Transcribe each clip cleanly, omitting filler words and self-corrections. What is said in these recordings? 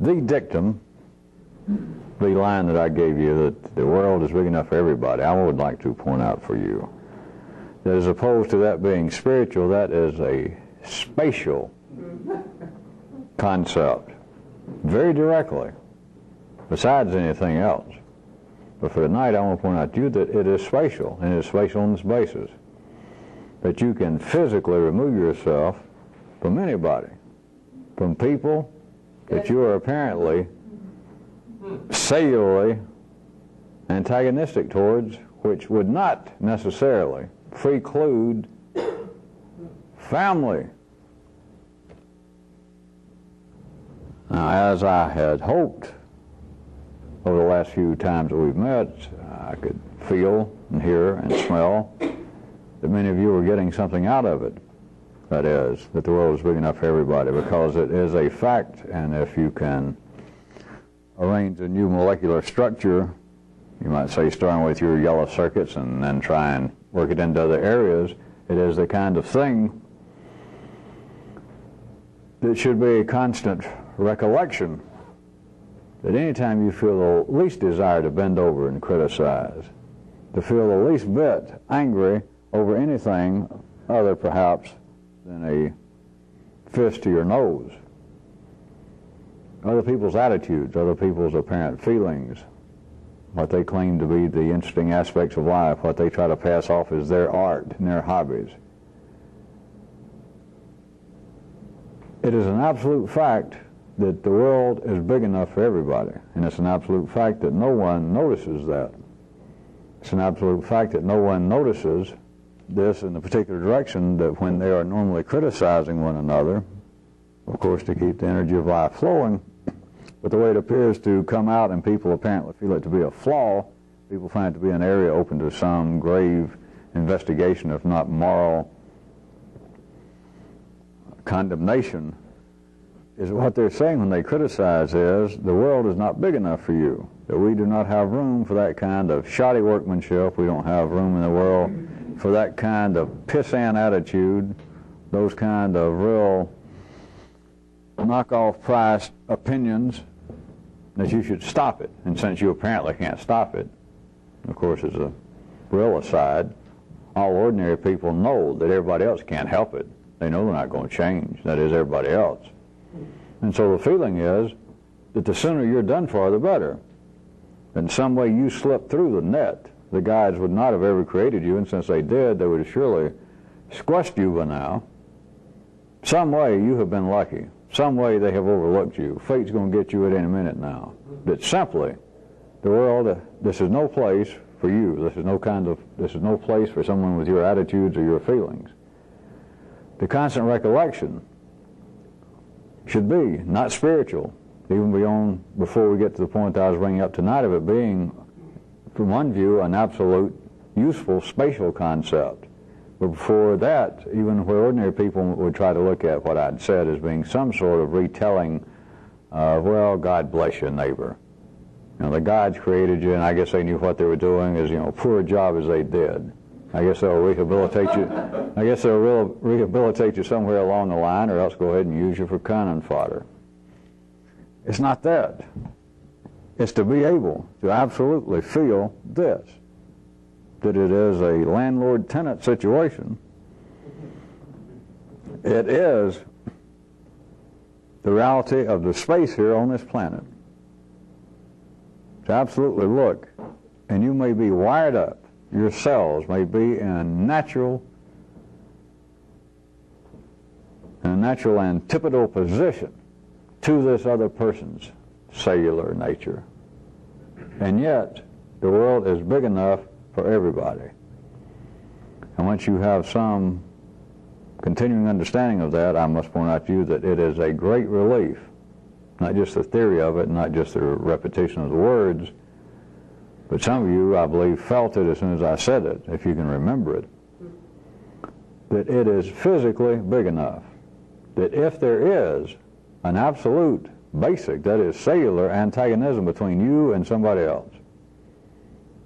the dictum, the line that I gave you, that the world is big enough for everybody, I would like to point out for you that as opposed to that being spiritual, that is a spatial concept, very directly, besides anything else. But for tonight, I want to point out to you that it is spatial, and it is spatial on this basis, that you can physically remove yourself from anybody, from people that you are apparently cellularly antagonistic towards, which would not necessarily preclude family. Now, as I had hoped over the last few times that we've met, I could feel and hear and smell that many of you were getting something out of it. That is, that the world is big enough for everybody, because it is a fact, and if you can arrange a new molecular structure, you might say starting with your yellow circuits and then try and work it into other areas, it is the kind of thing that should be a constant recollection that anytime you feel the least desire to bend over and criticize, to feel the least bit angry over anything other perhaps than a fist to your nose, other people's attitudes, other people's apparent feelings, what they claim to be the interesting aspects of life, what they try to pass off as their art and their hobbies. It is an absolute fact that the world is big enough for everybody, and it's an absolute fact that no one notices that. It's an absolute fact that no one notices this in the particular direction, that when they are normally criticizing one another, of course to keep the energy of life flowing, but the way it appears to come out and people apparently feel it to be a flaw, people find it to be an area open to some grave investigation, if not moral condemnation, is what they're saying when they criticize is the world is not big enough for you, that we do not have room for that kind of shoddy workmanship, we don't have room in the world for that kind of pissant attitude, those kind of real knockoff price opinions, that you should stop it. And since you apparently can't stop it, of course, as a real aside, all ordinary people know that everybody else can't help it. They know they're not going to change, that is, everybody else. And so the feeling is that the sooner you're done for, the better. In some way you slip through the net. The gods would not have ever created you, and since they did, they would have surely squashed you by now. Some way you have been lucky. Some way they have overlooked you. Fate's going to get you at any minute now. But simply, the world, this is no place for you. This is no place for someone with your attitudes or your feelings. The constant recollection should be not spiritual, even beyond, before we get to the point that I was bringing up tonight of it being, from one view, an absolute useful spatial concept. But before that, even where ordinary people would try to look at what I'd said as being some sort of retelling of, well, God bless you, neighbor. You know, the gods created you, and I guess they knew what they were doing, as, you know, poor job as they did. I guess they'll rehabilitate you. I guess they'll rehabilitate you somewhere along the line, or else go ahead and use you for cannon fodder. It's not that. It's to be able to absolutely feel this, that it is a landlord-tenant situation. It is the reality of the space here on this planet. To absolutely look, and you may be wired up, your cells may be in a natural antipodal position to this other person's cellular nature. And yet, the world is big enough for everybody. And once you have some continuing understanding of that, I must point out to you that it is a great relief, not just the theory of it, not just the repetition of the words, but some of you, I believe, felt it as soon as I said it, if you can remember it, that it is physically big enough, that if there is an absolute, basic, that is cellular antagonism between you and somebody else,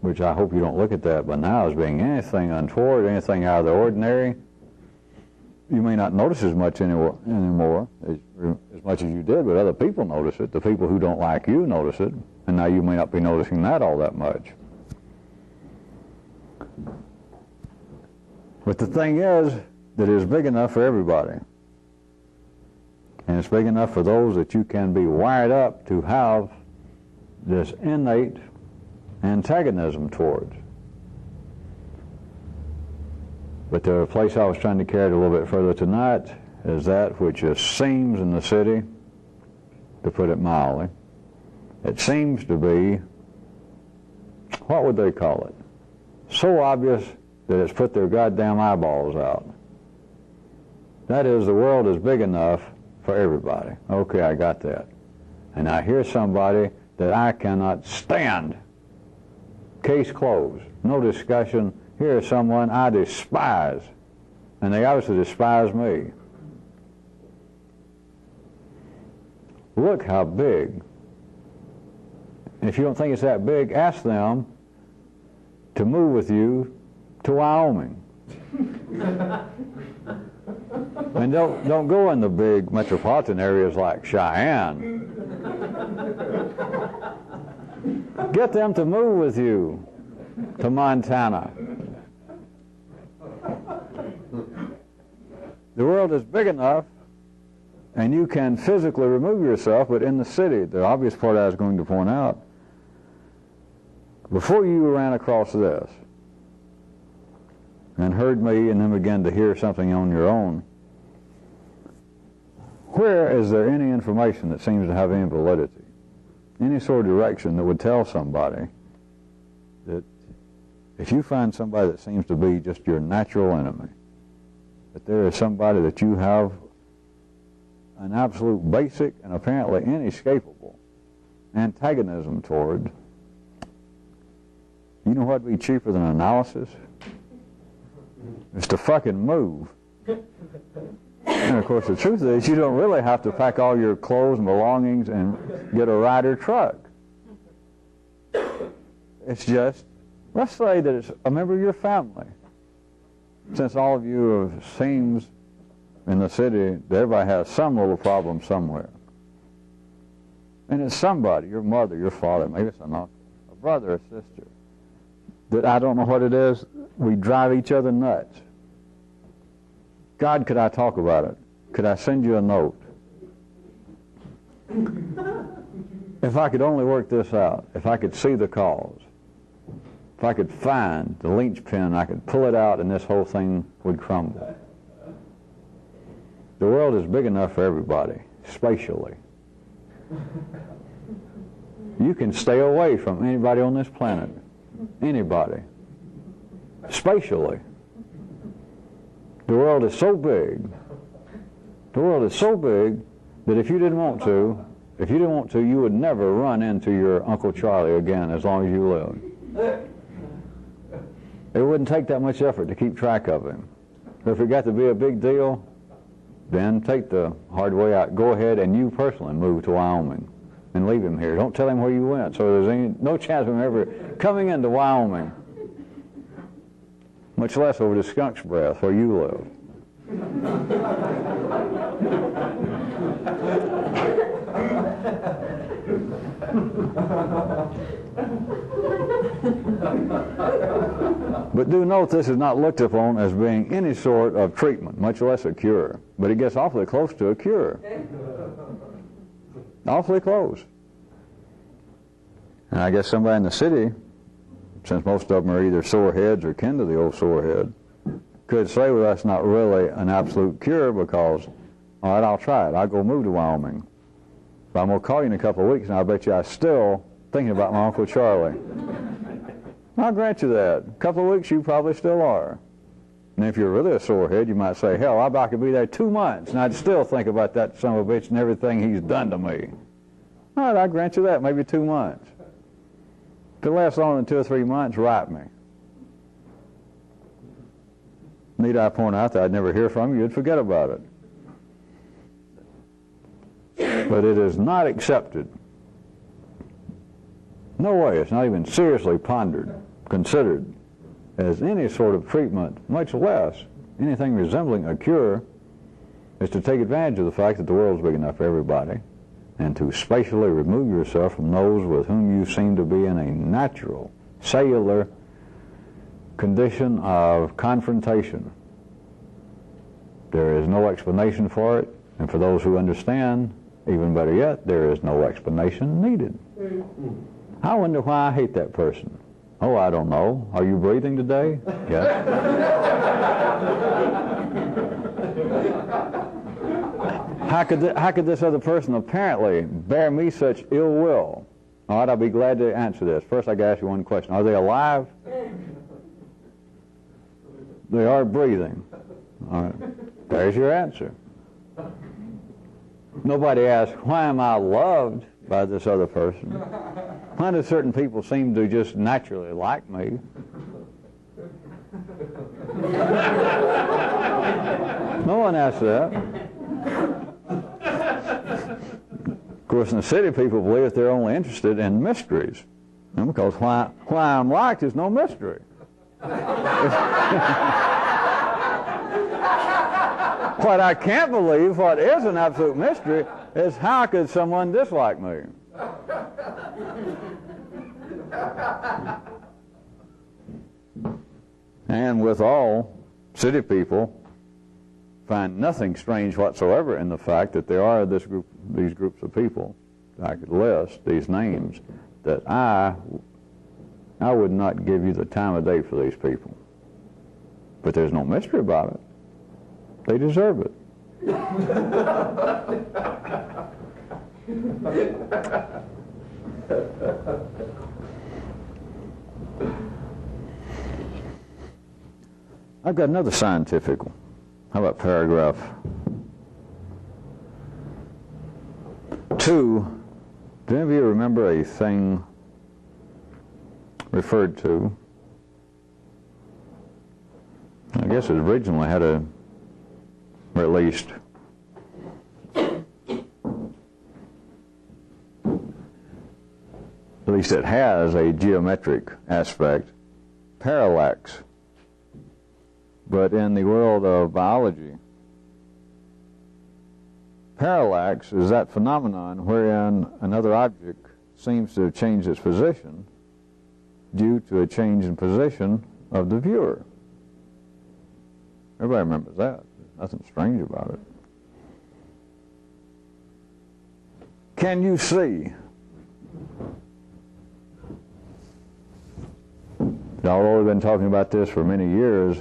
which I hope you don't look at that by now as being anything untoward, anything out of the ordinary, you may not notice as much anymore as much as you did, but other people notice it. The people who don't like you notice it, and now you may not be noticing that all that much. But the thing is that it is big enough for everybody. And it's big enough for those that you can be wired up to have this innate antagonism towards. But the place I was trying to carry it a little bit further tonight is that which seems in the city, to put it mildly, it seems to be, what would they call it? So obvious that it's put their goddamn eyeballs out. That is, the world is big enough for everybody. Okay, I got that. And I hear somebody that I cannot stand. Case closed. No discussion. Here is someone I despise. And they obviously despise me. Look how big. And if you don't think it's that big, ask them to move with you to Wyoming. And don't go in the big metropolitan areas like Cheyenne. Get them to move with you to Montana. The world is big enough, and you can physically remove yourself, but in the city, the obvious part I was going to point out, before you ran across this and heard me and then began to hear something on your own, where is there any information that seems to have any validity, any sort of direction that would tell somebody that if you find somebody that seems to be just your natural enemy, that there is somebody that you have an absolute basic and apparently inescapable antagonism toward, you know what would be cheaper than analysis? It's to fucking move. And of course the truth is you don't really have to pack all your clothes and belongings and get a Ryder truck. It's just, let's say that it's a member of your family. Since all of you seems in the city that everybody has some little problem somewhere. And it's somebody, your mother, your father, maybe it's an uncle, a brother, a sister, that I don't know what it is, we drive each other nuts. God, could I talk about it? Could I send you a note? If I could only work this out, if I could see the cause, if I could find the linchpin, I could pull it out and this whole thing would crumble. The world is big enough for everybody, spatially. You can stay away from anybody on this planet. Anybody. Spatially. The world is so big. The world is so big that if you didn't want to, you would never run into your Uncle Charlie again as long as you lived. It wouldn't take that much effort to keep track of him. But if it got to be a big deal, then take the hard way out. Go ahead and you personally move to Wyoming and leave him here. Don't tell him where you went, so there's no chance of him ever coming into Wyoming, much less over the skunk's breath where you live. But do note this is not looked upon as being any sort of treatment, much less a cure. But it gets awfully close to a cure. Awfully close. And I guess somebody in the city, since most of them are either sore heads or kin to the old sore head, could say, well, that's not really an absolute cure because, all right, I'll try it. I'll go move to Wyoming. But I'm going to call you in a couple of weeks, and I bet you I'm still thinking about my Uncle Charlie. I'll grant you that. A couple of weeks, you probably still are. And if you're really a sore head, you might say, hell, I bet I could be there 2 months, and I'd still think about that son of a bitch and everything he's done to me. All right, I'll grant you that, maybe 2 months. If it lasts longer than 2 or 3 months, write me. Need I point out that I'd never hear from you, you'd forget about it. But it is not accepted. No way, it's not even seriously pondered, considered as any sort of treatment, much less anything resembling a cure is to take advantage of the fact that the world's big enough for everybody, and to spatially remove yourself from those with whom you seem to be in a natural, cellular condition of confrontation. There is no explanation for it, and for those who understand, even better yet, there is no explanation needed. I wonder why I hate that person. Oh, I don't know. Are you breathing today? Yes. How could this other person apparently bear me such ill will? All right, I'll be glad to answer this. First, I got to ask you one question. Are they alive? They are breathing. All right. There's your answer. Nobody asks, why am I loved by this other person? Why do certain people seem to just naturally like me? No one asks that. Of course, in the city, people believe that they're only interested in mysteries. And because why I'm liked is no mystery. What I can't believe, what is an absolute mystery, is how could someone dislike me? And with all, city people find nothing strange whatsoever in the fact that there are these groups of people, I could list these names, that I would not give you the time of day for these people. But there's no mystery about it. They deserve it. I've got another scientific one. How about paragraph 2? Do any of you remember a thing referred to? I guess it originally had a, or at least it has a geometric aspect, parallax. But in the world of biology, parallax is that phenomenon wherein another object seems to have changed its position due to a change in position of the viewer. Everybody remembers that. There's nothing strange about it. Can you see? Although we've been talking about this for many years,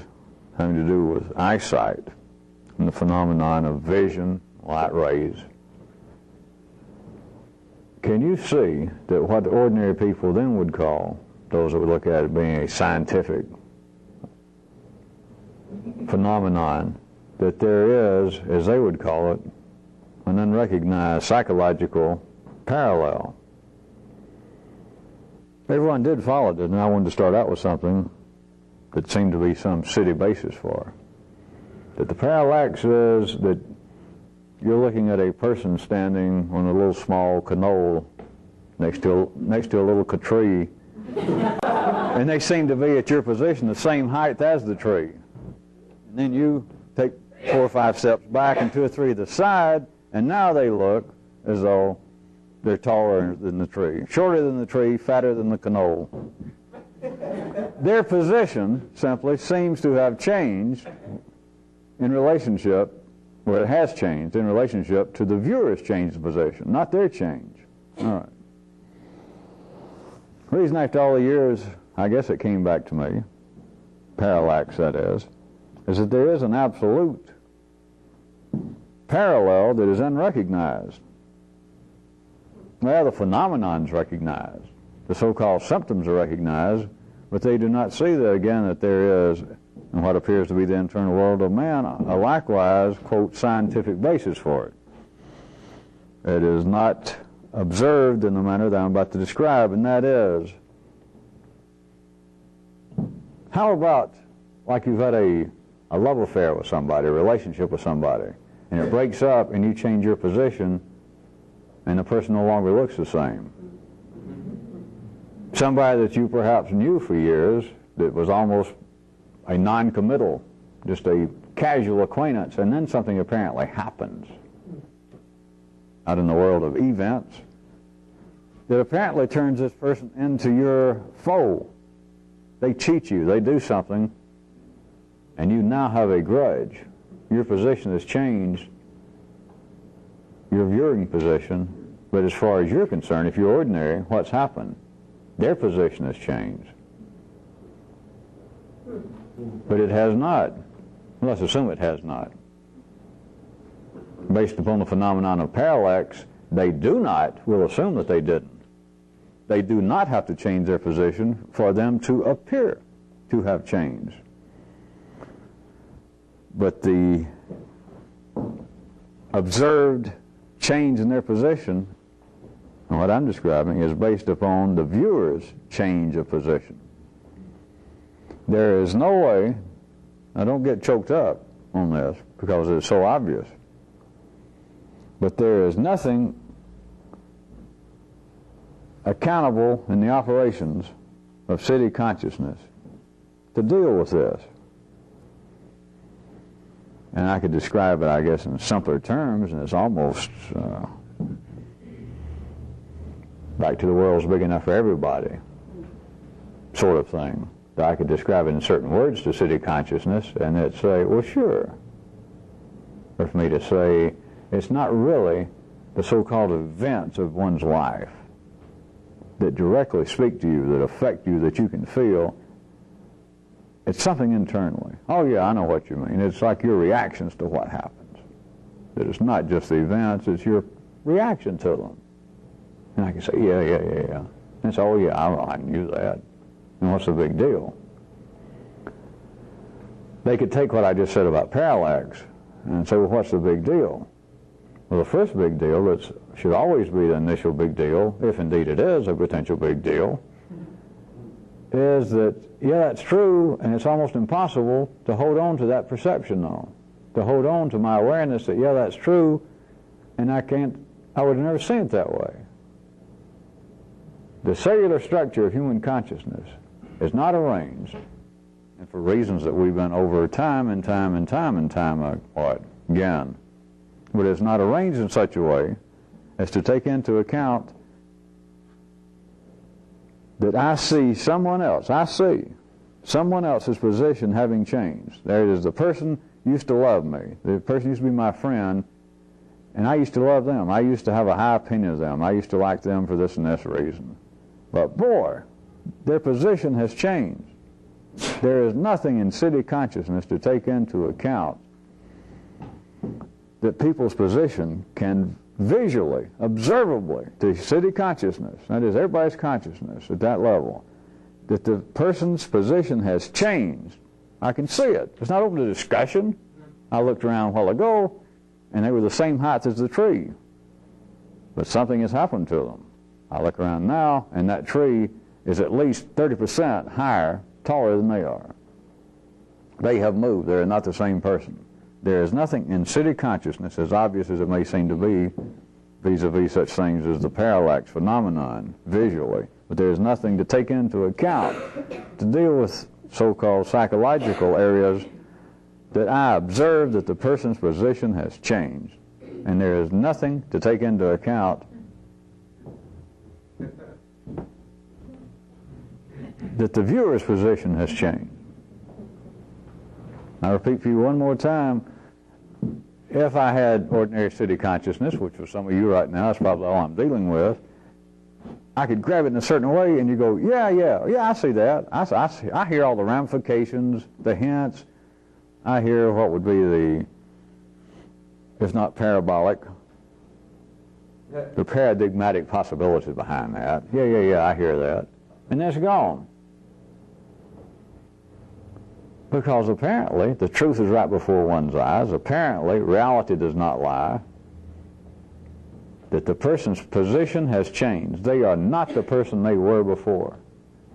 having to do with eyesight and the phenomenon of vision, light rays. Can you see that what ordinary people then would call, those that would look at it being a scientific phenomenon, that there is, as they would call it, an unrecognized psychological parallel? Everyone did follow it, and I wanted to start out with something that seemed to be some city basis for. That the parallax is that you're looking at a person standing on a little small knoll next to a little tree, and they seem to be at your position the same height as the tree. And then you take 4 or 5 steps back and 2 or 3 to the side, and now they look as though they're taller than the tree, shorter than the tree, fatter than the knoll. Their position simply seems to have changed in relationship, or it has changed in relationship to the viewer's change of position, not their change. All right. The reason after all the years, I guess it came back to me, parallax that is that there is an absolute parallel that is unrecognized. Well, the phenomenon's recognized. The so-called symptoms are recognized, but they do not see that, again, that there is, in what appears to be the internal world of man, a likewise, quote, scientific basis for it. It is not observed in the manner that I'm about to describe, and that is, how about, like you've had a love affair with somebody, a relationship with somebody, and it breaks up and you change your position, and the person no longer looks the same. Somebody that you perhaps knew for years that was almost a non-committal, just a casual acquaintance, and then something apparently happens out in the world of events that apparently turns this person into your foe. They cheat you, they do something, and you now have a grudge. Your position has changed, your viewing position, but as far as you're concerned, if you're ordinary, what's happened? Their position has changed. But it has not. Let's assume it has not. Based upon the phenomenon of parallax, they do not, we'll assume that they didn't. They do not have to change their position for them to appear to have changed. But the observed change in their position, and what I'm describing, is based upon the viewer's change of position. There is no way, now don't get choked up on this because it's so obvious, but there is nothing accountable in the operations of city consciousness to deal with this. And I could describe it, I guess, in simpler terms, and it's almost back to the world's big enough for everybody sort of thing. That I could describe it in certain words to city consciousness, and it'd say, well, sure. Or for me to say, it's not really the so-called events of one's life that directly speak to you, that affect you, that you can feel. It's something internally. Oh yeah, I know what you mean. It's like your reactions to what happens. That it's not just the events, it's your reaction to them. And I can say, yeah. And so, oh yeah, I knew that. And what's the big deal? They could take what I just said about parallax and say, well, what's the big deal? Well, the first big deal that should always be the initial big deal, if indeed it is a potential big deal, is that, yeah, that's true, and it's almost impossible to hold on to that perception, though. To hold on to my awareness that, yeah, that's true, and I would have never seen it that way. The cellular structure of human consciousness is not arranged, and for reasons that we've been over time again, but it's not arranged in such a way as to take into account that I see someone else's position having changed. There it is, the person used to love me, the person used to be my friend, and I used to love them. I used to have a high opinion of them. I used to like them for this and this reason. But boy, their position has changed. There is nothing in city consciousness to take into account that people's position can visually, observably, to city consciousness, that is everybody's consciousness at that level, that the person's position has changed. I can see it. It's not open to discussion. I looked around a while ago, and they were the same height as the tree. But something has happened to them. I look around now, and that tree is at least 30% higher, taller than they are. They have moved. They're not the same person. There is nothing in city consciousness, as obvious as it may seem to be, vis-a-vis such things as the parallax phenomenon, visually, but there is nothing to take into account to deal with so-called psychological areas that I observe that the person's position has changed. And there is nothing to take into account that the viewer's position has changed. I repeat for you one more time, if I had ordinary city consciousness, which for some of you right now is probably all I'm dealing with, I could grab it in a certain way and you go, yeah, I see that. I hear all the ramifications, the hints. I hear what would be the, if not parabolic, the paradigmatic possibilities behind that. Yeah, I hear that. And that's gone. Because apparently the truth is right before one's eyes. Apparently reality does not lie. That the person's position has changed. They are not the person they were before.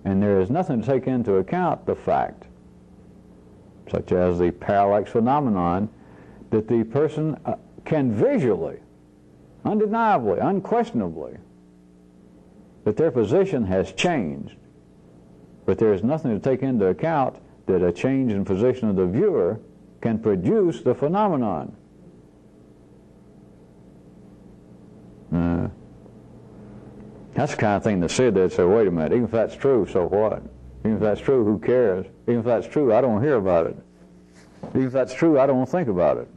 And there is nothing to take into account the fact, such as the parallax phenomenon, that the person can visually, undeniably, unquestionably, that their position has changed. But there is nothing to take into account that a change in position of the viewer can produce the phenomenon. That's the kind of thing the city they'd say, wait a minute, even if that's true, so what? Even if that's true, who cares? Even if that's true, I don't hear about it. Even if that's true, I don't think about it.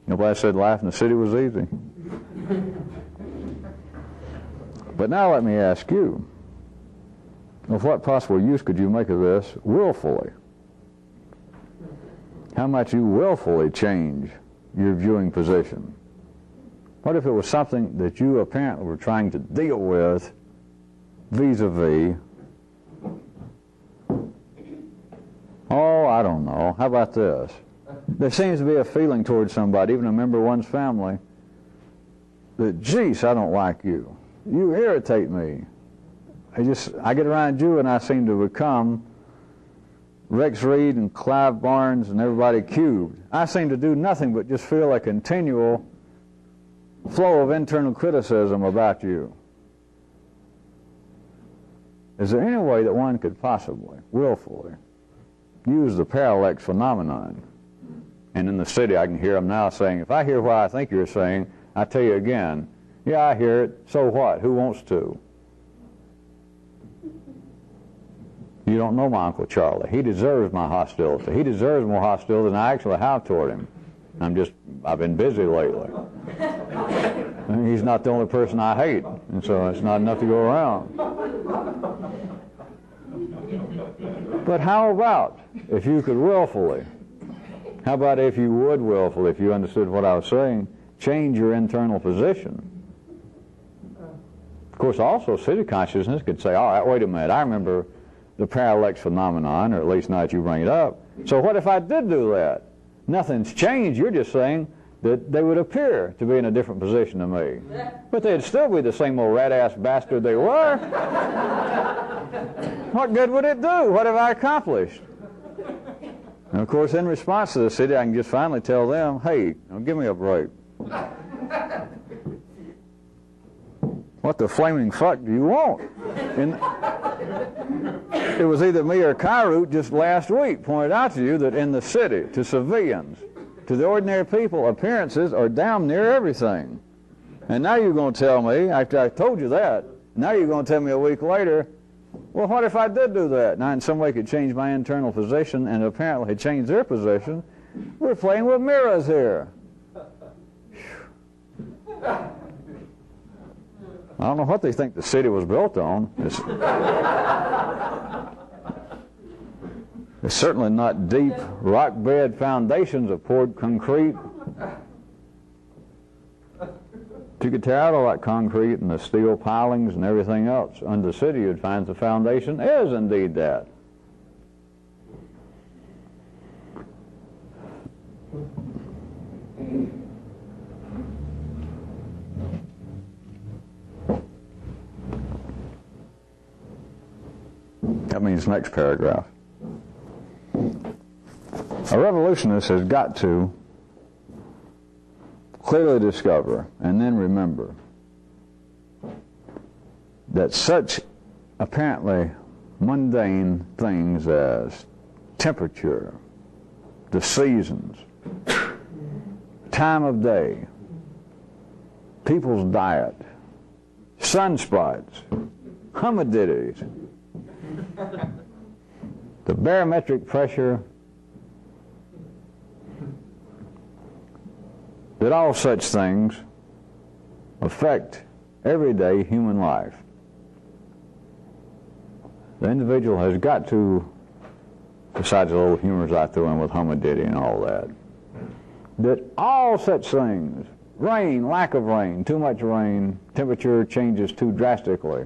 Nobody said life in the city was easy. But now let me ask you, of what possible use could you make of this willfully? How might you willfully change your viewing position? What if it was something that you apparently were trying to deal with vis-a-vis, oh, I don't know, how about this? There seems to be a feeling towards somebody, even a member of one's family, that, geez, I don't like you. You irritate me. I get around you and I seem to become Rex Reed and Clive Barnes and everybody cubed. I seem to do nothing but just feel a continual flow of internal criticism about you. Is there any way that one could possibly, willfully, use the parallax phenomenon? And in the city I can hear them now saying, if I hear what I think you're saying, I tell you again, yeah, I hear it, so what? Who wants to? You don't know my Uncle Charlie. He deserves my hostility. He deserves more hostility than I actually have toward him. I've been busy lately. He's not the only person I hate, and so it's not enough to go around. But how about if you could willfully, how about if you would willfully, if you understood what I was saying, change your internal position? Of course, also city consciousness could say, all right, wait a minute, I remember the parallax phenomenon, or at least now that you bring it up. So what if I did do that? Nothing's changed. You're just saying that they would appear to be in a different position to me. But they'd still be the same old rat-ass bastard they were. What good would it do? What have I accomplished? And of course, in response to the city, I can just finally tell them, hey, give me a break. What the flaming fuck do you want? And it was either me or Kyroots just last week pointed out to you that in the city, to civilians, to the ordinary people, appearances are damn near everything. And now you're going to tell me, after I told you that, now you're going to tell me a week later, well, what if I did do that? Now, in some way, could change my internal position, and apparently change their position. We're playing with mirrors here. I don't know what they think the city was built on. It's certainly not deep rock bed foundations of poured concrete. If you could tear out all that concrete and the steel pilings and everything else under the city, you'd find the foundation is indeed that. That means next paragraph. A revolutionist has got to clearly discover and then remember that such apparently mundane things as temperature, the seasons, time of day, people's diet, sunspots, humidities, the barometric pressure, that all such things affect everyday human life. The individual has got to, besides the little humors I threw in with humidity and all that all such things, rain, lack of rain, too much rain, temperature changes too drastically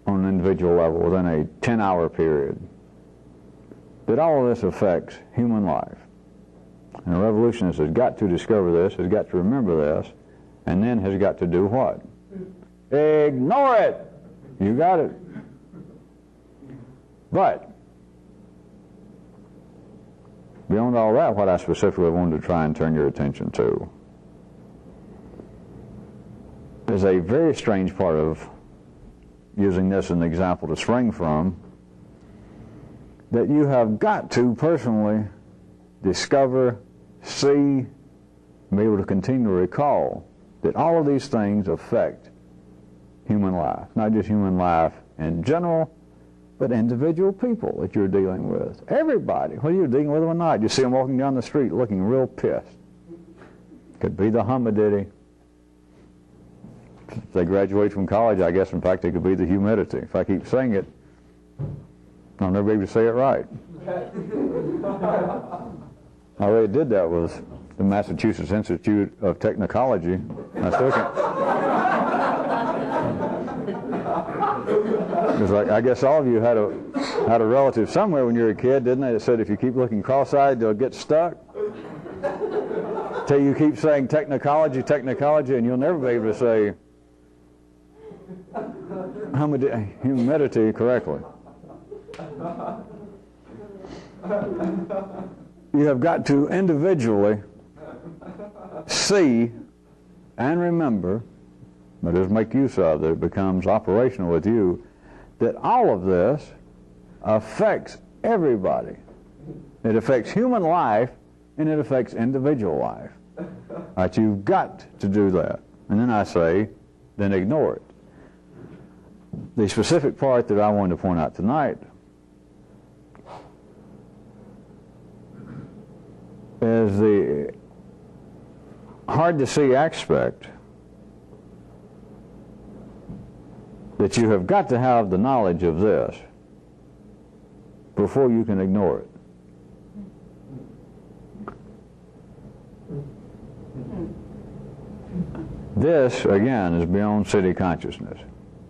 on an individual level within a 10-hour period, that all of this affects human life. And a revolutionist has got to discover this, has got to remember this, and then has got to do what? Ignore it! You got it. But beyond all that, what I specifically wanted to try and turn your attention to is a very strange part of using this as an example to spring from, that you have got to personally discover, see, be able to continue to recall that all of these things affect human life. Not just human life in general, but individual people that you're dealing with. Everybody, whether you're dealing with them or not. You see them walking down the street looking real pissed. Could be the humidity. If they graduate from college, I guess, in fact, it could be the humidity. If I keep saying it, I'll never be able to say it right. I already did that with the Massachusetts Institute of Technology. I still can't. Because I guess all of you had a relative somewhere when you were a kid, didn't they, that said if you keep looking cross-eyed, they'll get stuck. Till you keep saying technology, and you'll never be able to say humidity correctly. You have got to individually see and remember, but just make use of that it becomes operational with you, that all of this affects everybody. It affects human life and it affects individual life. Right, you've got to do that. And then I say, then ignore it. The specific part that I wanted to point out tonight is the hard to see aspect that you have got to have the knowledge of this before you can ignore it. This, again, is beyond city consciousness,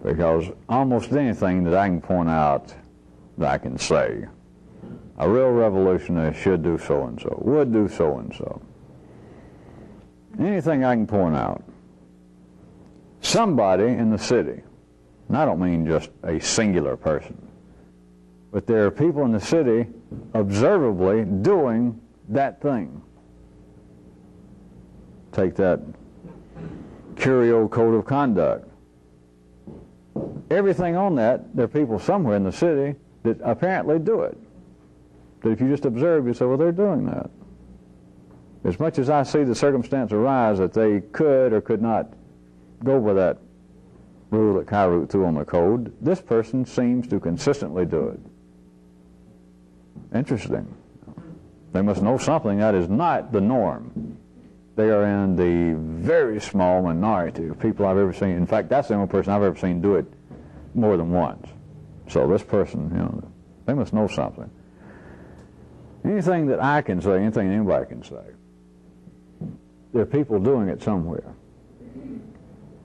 because almost anything that I can point out that I can say, a real revolutionist should do so-and-so, would do so-and-so. Anything I can point out, somebody in the city, and I don't mean just a singular person, but there are people in the city observably doing that thing. Take that Kyroots code of conduct. Everything on that, there are people somewhere in the city that apparently do it. That if you just observe, you say, well, they're doing that. As much as I see the circumstance arise that they could or could not go by that rule that Kyroots threw on the code, this person seems to consistently do it. Interesting. They must know something that is not the norm. They are in the very small minority of people I've ever seen. In fact, that's the only person I've ever seen do it more than once. So this person, they must know something. Anything that I can say, anything anybody can say, there are people doing it somewhere.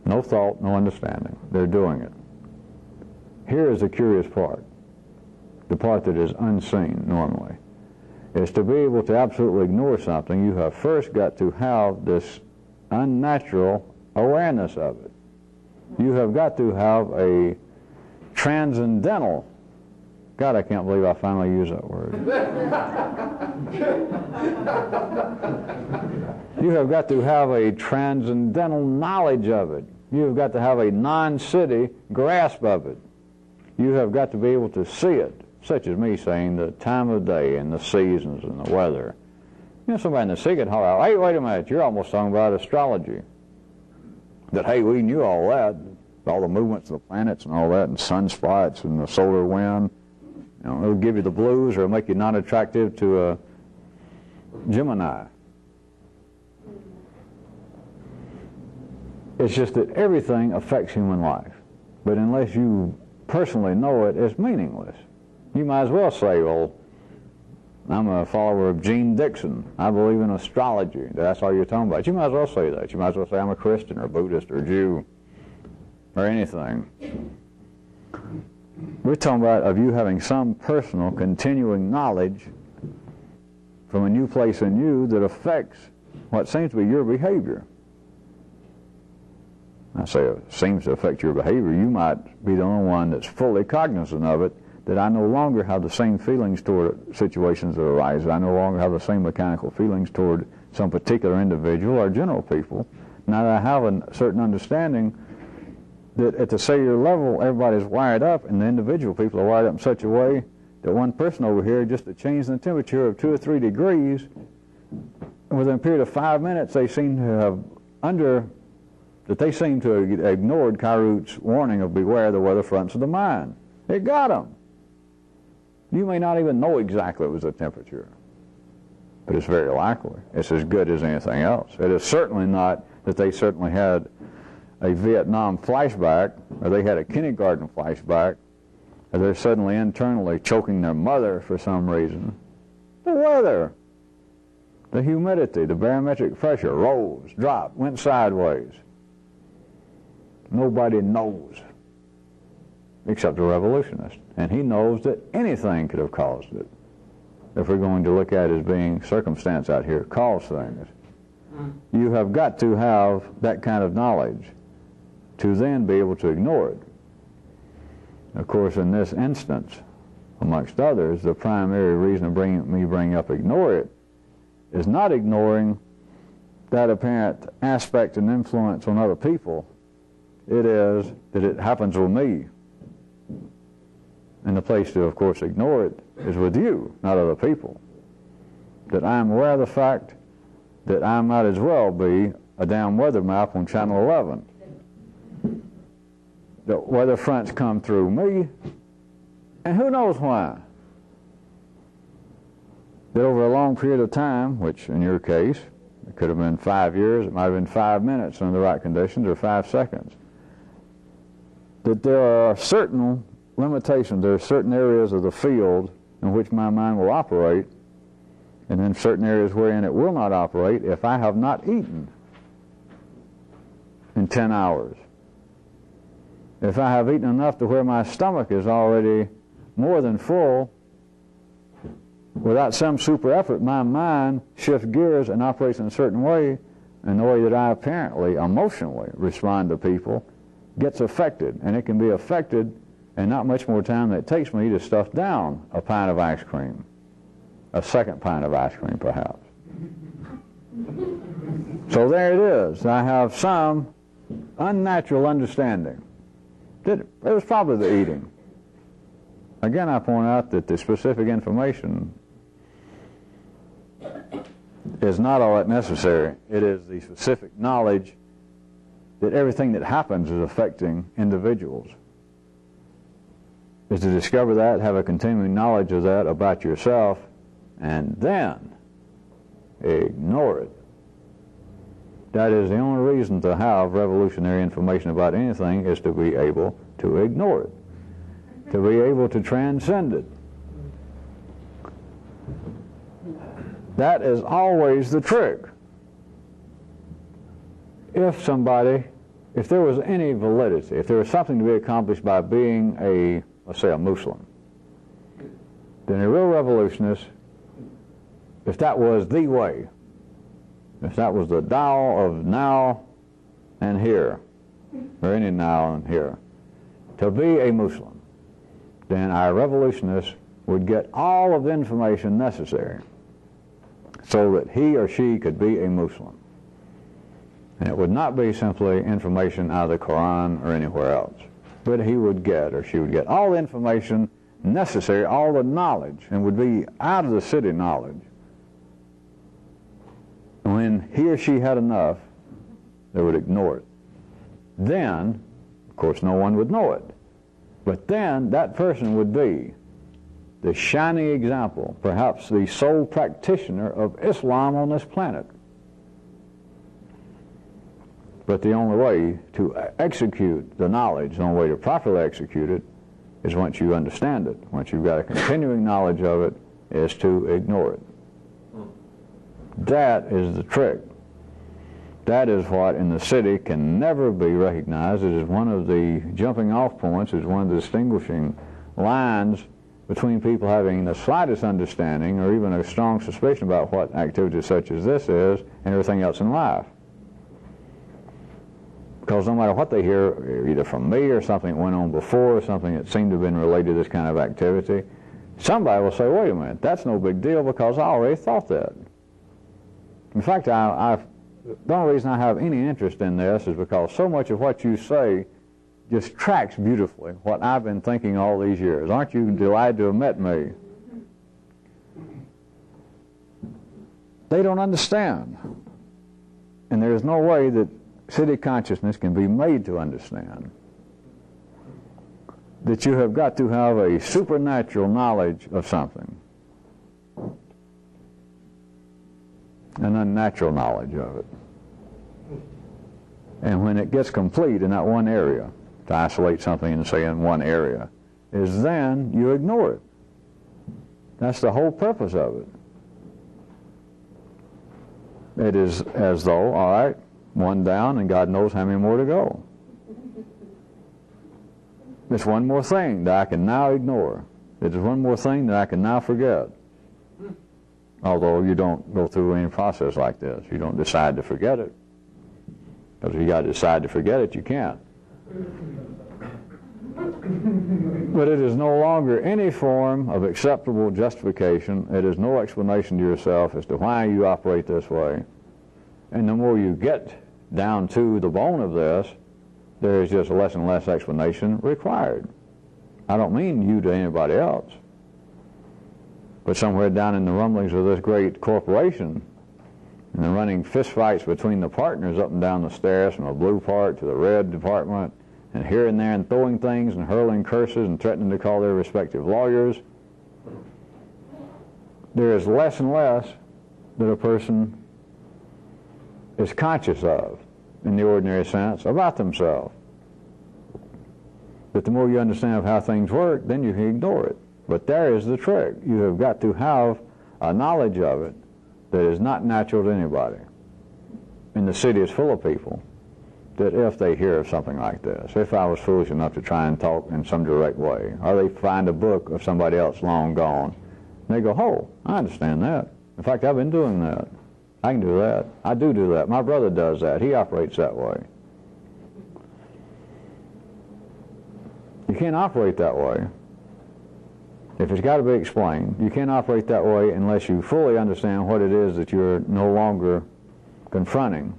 No thought, no understanding. They're doing it. Here is the curious part, the part that is unseen normally, is to be able to absolutely ignore something, you have first got to have this unnatural awareness of it. You have got to have a transcendental, God, I can't believe I finally used that word. You have got to have a transcendental knowledge of it. You have got to have a non-city grasp of it. You have got to be able to see it, such as me saying the time of day and the seasons and the weather. Somebody in the city could holler out, hey, wait a minute, you're almost talking about astrology. That, hey, we knew all that, all the movements of the planets and all that, and sunspots and the solar wind. It'll give you the blues or it'll make you not attractive to a Gemini. It's just that everything affects human life. But unless you personally know it, it's meaningless. You might as well say, well, I'm a follower of Gene Dixon. I believe in astrology. That's all you're talking about. You might as well say that. You might as well say I'm a Christian or Buddhist or Jew or anything. We're talking about of you having some personal, continuing knowledge from a new place in you that affects what seems to be your behavior. I say it seems to affect your behavior. You might be the only one that's fully cognizant of it, that I no longer have the same feelings toward situations that arise. I no longer have the same mechanical feelings toward some particular individual or general people. Now that I have a certain understanding that at the cellular level everybody's wired up and the individual people are wired up in such a way that one person over here, just a change in the temperature of 2 or 3 degrees, within a period of 5 minutes, they seem to have ignored Kyroots' warning of beware the weather fronts of the mind. It got them. You may not even know exactly it was the temperature, but it's very likely. It's as good as anything else. It is certainly not that they certainly had a Vietnam flashback, or they had a kindergarten flashback, or they're suddenly internally choking their mother for some reason. The weather, the humidity, the barometric pressure rose, dropped, went sideways. Nobody knows except a revolutionist. And he knows that anything could have caused it. If we're going to look at it as being circumstance out here, cause things. You have got to have that kind of knowledge to then be able to ignore it. Of course, in this instance, amongst others, the primary reason of bringing up ignore it is not ignoring that apparent aspect and influence on other people. It is that it happens with me. And the place to, of course, ignore it is with you, not other people. That I am aware of the fact that I might as well be a damn weather map on Channel 11. The weather fronts come through me, and who knows why. That over a long period of time, which in your case, it could have been 5 years, it might have been 5 minutes under the right conditions, or 5 seconds, that there are certain limitations, there are certain areas of the field in which my mind will operate, and then certain areas wherein it will not operate if I have not eaten in 10 hours. If I have eaten enough to where my stomach is already more than full, without some super effort, my mind shifts gears and operates in a certain way, and the way that I apparently, emotionally respond to people gets affected. And it can be affected in not much more time than it takes me to stuff down a pint of ice cream. A second pint of ice cream, perhaps. So there it is. I have some unnatural understanding. It was probably the eating. Again, I point out that the specific information is not all that necessary. It is the specific knowledge that everything that happens is affecting individuals. Is to discover that, have a continuing knowledge of that about yourself, and then ignore it. That is the only reason to have revolutionary information about anything, is to be able to ignore it, to be able to transcend it. That is always the trick. If there was any validity, if there was something to be accomplished by being let's say a Muslim, then a real revolutionist, if that was the way, if that was the Tao of now and here, or any now and here, to be a Muslim, then our revolutionists would get all of the information necessary so that he or she could be a Muslim. And it would not be simply information out of the Quran or anywhere else, but he would get, or she would get, all the information necessary, all the knowledge, and would be out of the city knowledge. When he or she had enough, they would ignore it. Then, of course, no one would know it. But then that person would be the shining example, perhaps the sole practitioner of Islam on this planet. But the only way to execute the knowledge, the only way to properly execute it, is once you understand it. Once you've got a continuing knowledge of it, is to ignore it. That is the trick. That is what in the city can never be recognized. It is one of the jumping off points, it is one of the distinguishing lines between people having the slightest understanding or even a strong suspicion about what activity such as this is and everything else in life. Because no matter what they hear, either from me or something that went on before, or something that seemed to have been related to this kind of activity, somebody will say, wait a minute, that's no big deal because I already thought that. In fact, the only reason I have any interest in this is because so much of what you say just tracks beautifully what I've been thinking all these years. Aren't you delighted to have met me? They don't understand. And there is no way that city consciousness can be made to understand that you have got to have a supernatural knowledge of something, an unnatural knowledge of it. And when it gets complete in that one area, to isolate something and say in one area, is then you ignore it. That's the whole purpose of it. It is as though, all right, one down and God knows how many more to go. There's one more thing that I can now ignore. There's one more thing that I can now forget. Although you don't go through any process like this. You don't decide to forget it. Because if you got to decide to forget it, you can't. But it is no longer any form of acceptable justification. It is no explanation to yourself as to why you operate this way. And the more you get down to the bone of this, there is just less and less explanation required. I don't mean you to anybody else. But somewhere down in the rumblings of this great corporation, and the running fistfights between the partners up and down the stairs from the blue part to the red department, and here and there and throwing things and hurling curses and threatening to call their respective lawyers, there is less and less that a person is conscious of, in the ordinary sense, about themselves. But the more you understand of how things work, then you can ignore it. But there is the trick. You have got to have a knowledge of it that is not natural to anybody. And the city is full of people that if they hear of something like this, if I was foolish enough to try and talk in some direct way, or they find a book of somebody else long gone, they go, oh, I understand that. In fact, I've been doing that. I can do that. I do that. My brother does that. He operates that way. You can't operate that way. If it's got to be explained, you can't operate that way unless you fully understand what it is that you're no longer confronting.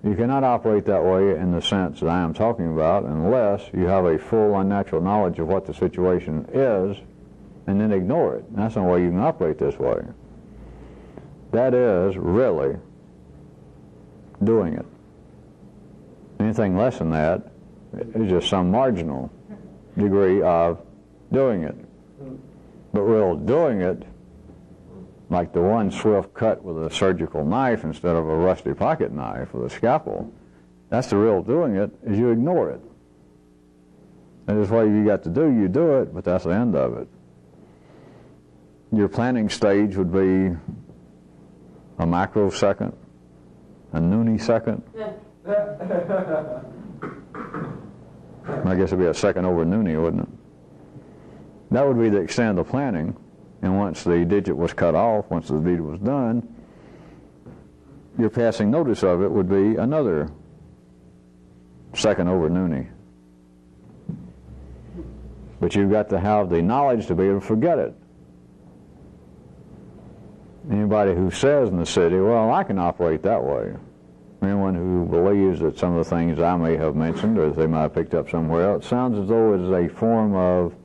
You cannot operate that way in the sense that I am talking about unless you have a full unnatural knowledge of what the situation is and then ignore it. That's the only way you can operate this way. That is really doing it. Anything less than that is just some marginal degree of doing it. But real doing it, like the one swift cut with a surgical knife instead of a rusty pocket knife with a scalpel, that's the real doing it, is you ignore it. That is what you got to do, you do it, but that's the end of it. Your planning stage would be a microsecond, a noonie-second. I guess it would be a second over noonie, wouldn't it? That would be the extent of the planning. And once the digit was cut off, once the deed was done, your passing notice of it would be another second over noonie. But you've got to have the knowledge to be able to forget it. Anybody who says in the city, well, I can operate that way. Anyone who believes that some of the things I may have mentioned or that they might have picked up somewhere else sounds as though it is a form of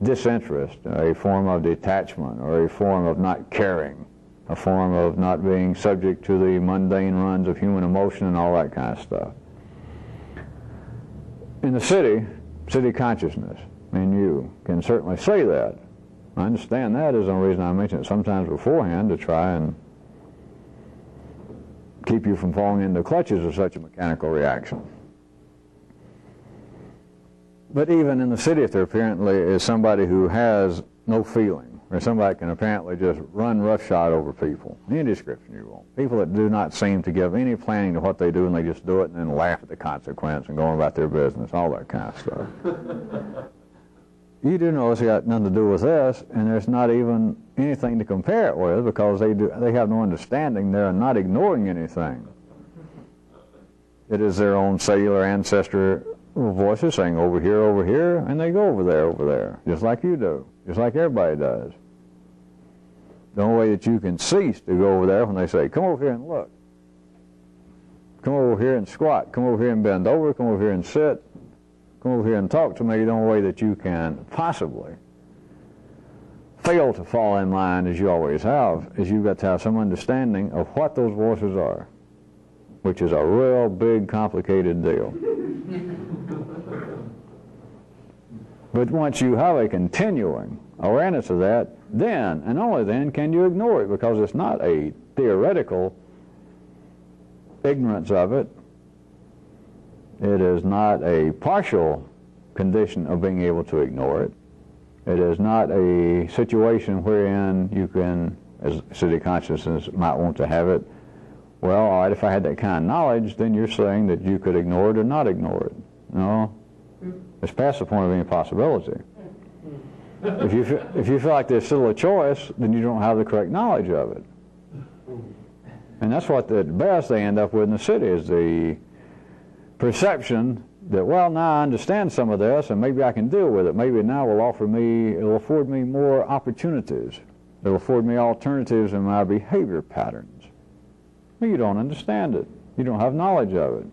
disinterest, a form of detachment, or a form of not caring, a form of not being subject to the mundane runs of human emotion and all that kind of stuff. In the city consciousness, and you can certainly say that. I understand that is the only reason I mention it sometimes beforehand, to try and keep you from falling into the clutches of such a mechanical reaction. But even in the city, if there apparently is somebody who has no feeling, or somebody can apparently just run roughshod over people, any description you want, people that do not seem to give any planning to what they do and they just do it and then laugh at the consequence and go about their business, all that kind of stuff. You do know it's got nothing to do with this, and there's not even anything to compare it with, because they have no understanding. They're not ignoring anything. It is their own cellular ancestor voices saying over here, and they go over there, just like you do, just like everybody does. The only way that you can cease to go over there when they say, come over here and look. Come over here and squat. Come over here and bend over. Come over here and sit. come over here and talk to me, the only way that you can possibly fail to fall in line, as you always have, is you've got to have some understanding of what those voices are, which is a real big, complicated deal. But once you have a continuing awareness of that, then, and only then, can you ignore it, because it's not a theoretical ignorance of it. It is not a partial condition of being able to ignore it. It is not a situation wherein you can, as city consciousness might want to have it, well, all right, if I had that kind of knowledge, then you're saying that you could ignore it or not ignore it. No, it's past the point of any possibility. If you feel like there's still a choice, then you don't have the correct knowledge of it. And that's what, at best, they end up with in the city, is the perception that, well, now I understand some of this, and maybe I can deal with it. Maybe now it'll afford me more opportunities. It'll afford me alternatives in my behavior patterns. Well, you don't understand it. You don't have knowledge of it.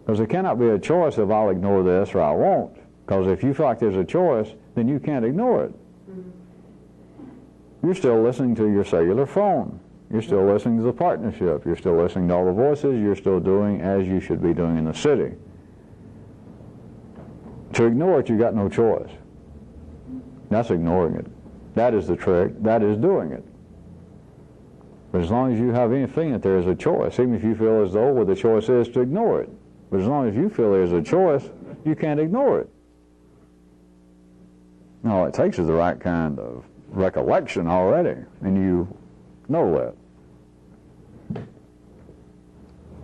Because there cannot be a choice of I'll ignore this or I won't. Because if you feel like there's a choice, then you can't ignore it. You're still listening to your cellular phone. You're still listening to the partnership. You're still listening to all the voices. You're still doing as you should be doing in the city. To ignore it, you've got no choice. That's ignoring it. That is the trick. That is doing it. But as long as you have anything that there is a choice, even if you feel as though the choice is to ignore it, but as long as you feel there's a choice, you can't ignore it. All it takes is the right kind of recollection already, and you know that.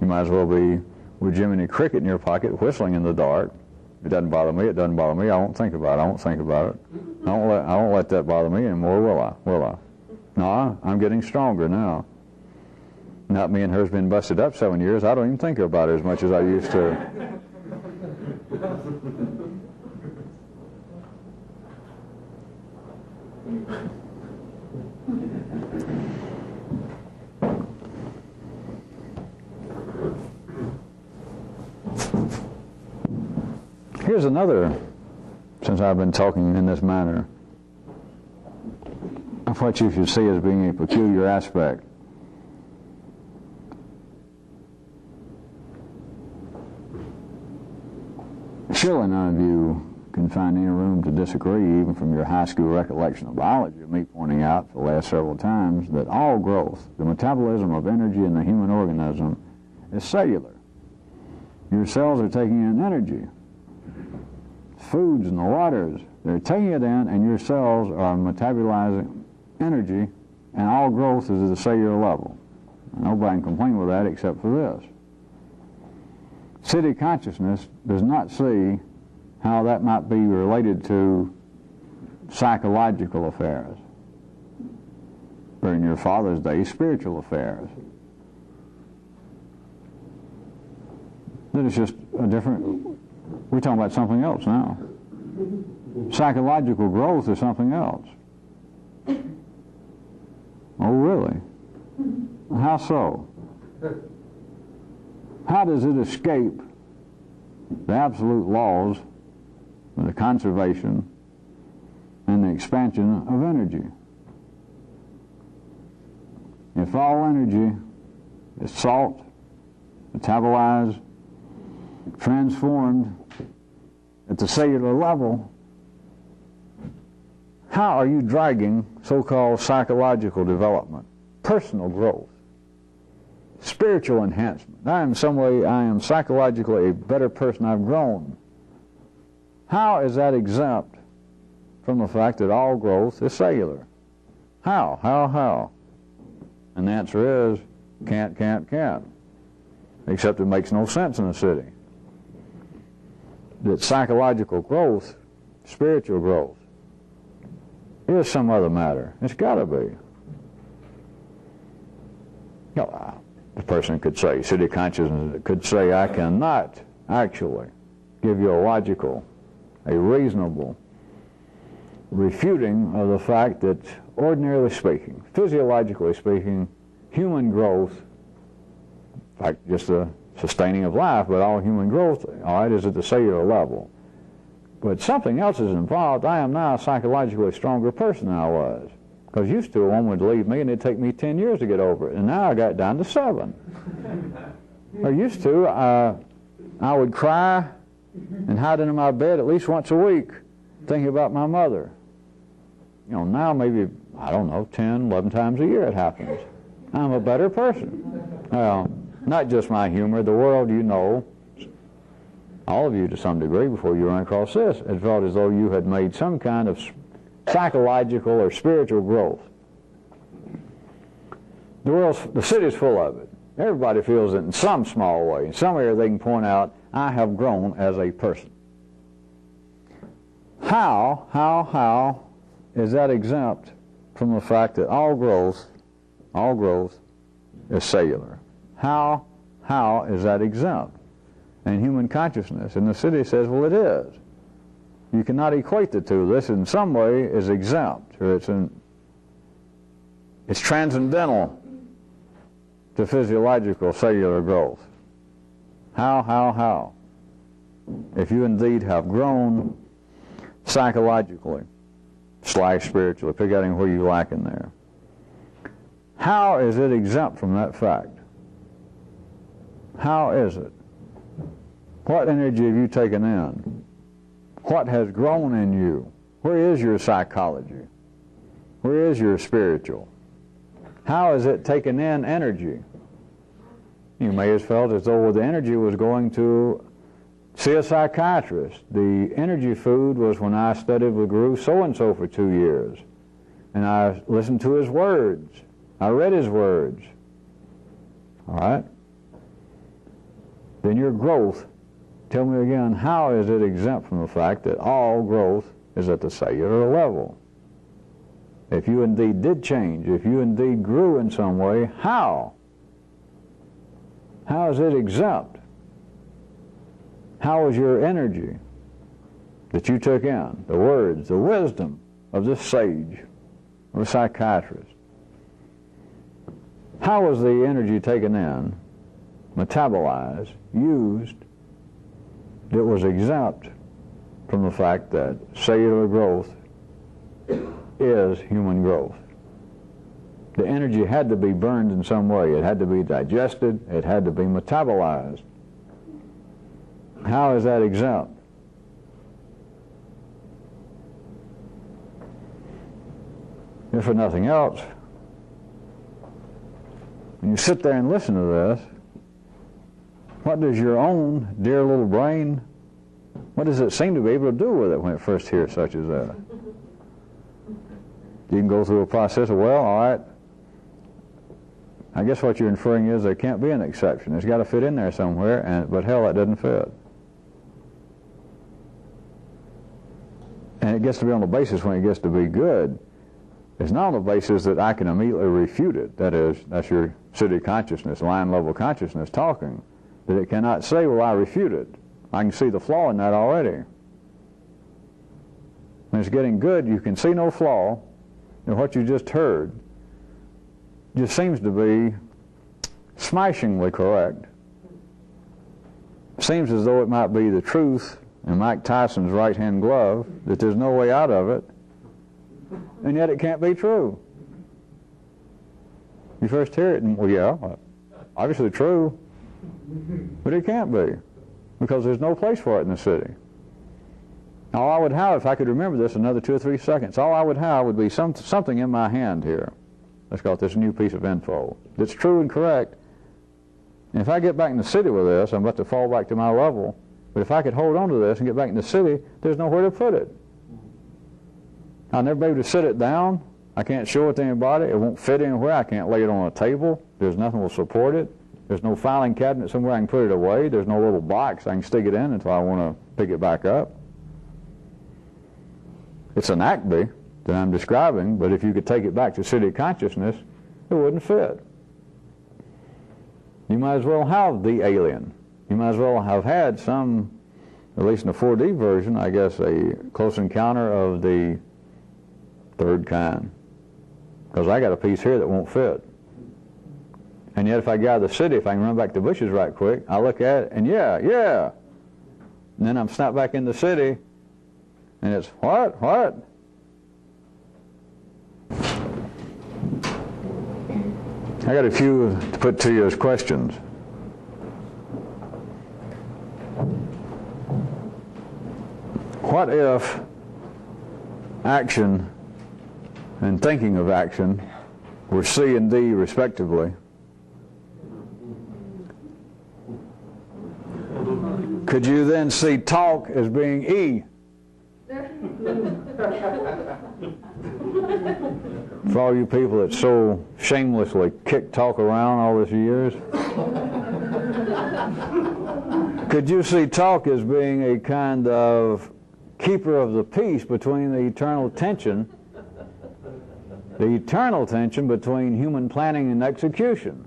You might as well be with Jiminy Cricket in your pocket, whistling in the dark. It doesn't bother me. It doesn't bother me. I won't think about it. I won't think about it. I won't let that bother me anymore, will I? Will I? No, I'm getting stronger now. Not me and her's been busted up 7 years. I don't even think about it as much as I used to. Here's another, since I've been talking in this manner, of what you should see as being a peculiar aspect. Surely none of you can find any room to disagree, even from your high school recollection of biology, of me pointing out for the last several times that all growth, the metabolism of energy in the human organism, is cellular. Your cells are taking in energy. Foods and the waters, they're taking it in, and your cells are metabolizing energy, and all growth is at the cellular level. And nobody can complain with that except for this. City consciousness does not see how that might be related to psychological affairs, or in your father's day, spiritual affairs. That is just a different, we're talking about something else now. Psychological growth is something else. Oh, really? How so? How does it escape the absolute laws of the conservation and the expansion of energy? If all energy is salt, metabolized, transformed at the cellular level, how are you dragging so-called psychological development, personal growth, spiritual enhancement? In some way, I am psychologically a better person. I've grown. How is that exempt from the fact that all growth is cellular? How? And the answer is, can't. Except it makes no sense in a city. That psychological growth, spiritual growth, is some other matter. It's got to be. The person could say, city consciousness could say, I cannot actually give you a logical, a reasonable refuting of the fact that, ordinarily speaking, physiologically speaking, human growth, in fact, just the sustaining of life, but all human growth, all right, is at the cellular level. But something else is involved. I am now a psychologically stronger person than I was. Because used to, a woman would leave me and it'd take me 10 years to get over it. And now I got it down to 7. Or used to, I would cry and hide under my bed at least once a week thinking about my mother. You know, now maybe, I don't know, 10, 11 times a year it happens. I'm a better person. Well, not just my humor. The world, you know, all of you to some degree before you run across this, it felt as though you had made some kind of psychological or spiritual growth. The city's full of it. Everybody feels it in some small way. In some area they can point out, I have grown as a person. How is that exempt from the fact that all growth is cellular? How is that exempt? And human consciousness, and the city says, well, it is. You cannot equate the two. This in some way is exempt, or it's transcendental to physiological cellular growth. How? If you indeed have grown psychologically / spiritually, pick out where you lack in there, how is it exempt from that fact? How is it? What energy have you taken in? What has grown in you? Where is your psychology? Where is your spiritual? How has it taken in energy? You may have felt as though the energy was going to see a psychiatrist. The energy food was when I studied with Guru so-and-so for 2 years. And I listened to his words. I read his words. All right? Then your growth, tell me again, how is it exempt from the fact that all growth is at the cellular level? If you indeed did change, if you indeed grew in some way, how? How is it exempt? How is your energy that you took in, the words, the wisdom of this sage, or psychiatrist? How was the energy taken in, metabolized, used, that was exempt from the fact that cellular growth is human growth? The energy had to be burned in some way. It had to be digested. It had to be metabolized. How is that exempt? If for nothing else, when you sit there and listen to this, what does your own dear little brain, what does it seem to be able to do with it when it first hears such as that? You can go through a process of, well, all right, I guess what you're inferring is there can't be an exception. It's got to fit in there somewhere, but hell, that doesn't fit. And it gets to be on the basis when it gets to be good. It's not on the basis that I can immediately refute it. That is, that's your city consciousness, line level consciousness talking. That it cannot say, well, I refute it. I can see the flaw in that already. When it's getting good, you can see no flaw in what you just heard. Just seems to be smashingly correct. Seems as though it might be the truth in Mike Tyson's right-hand glove, that there's no way out of it, and yet it can't be true. You first hear it, and, well, yeah, obviously true, but it can't be, because there's no place for it in the city. All I would have, if I could remember this another 2 or 3 seconds, all I would have would be something in my hand here. Let's call it this new piece of info that's true and correct. And if I get back in the city with this, I'm about to fall back to my level. But if I could hold on to this and get back in the city, there's nowhere to put it. I'll never be able to sit it down. I can't show it to anybody. It won't fit anywhere. I can't lay it on a table. There's nothing will support it. There's no filing cabinet somewhere I can put it away. There's no little box I can stick it in until I want to pick it back up. It's an acme that I'm describing, but if you could take it back to city consciousness, it wouldn't fit. You might as well have the alien. You might as well have had some, at least in the 4D version, I guess, a close encounter of the third kind. Because I got a piece here that won't fit. And yet if I get out of the city, if I can run back to the bushes right quick, I look at it and yeah. And then I'm snapped back in the city and it's what? I got a few to put to you as questions. What if action and thinking of action were C and D respectively? Could you then see talk as being E? For all you people that so shamelessly kick talk around all these years, could you see talk as being a kind of keeper of the peace between the eternal tension between human planning and execution?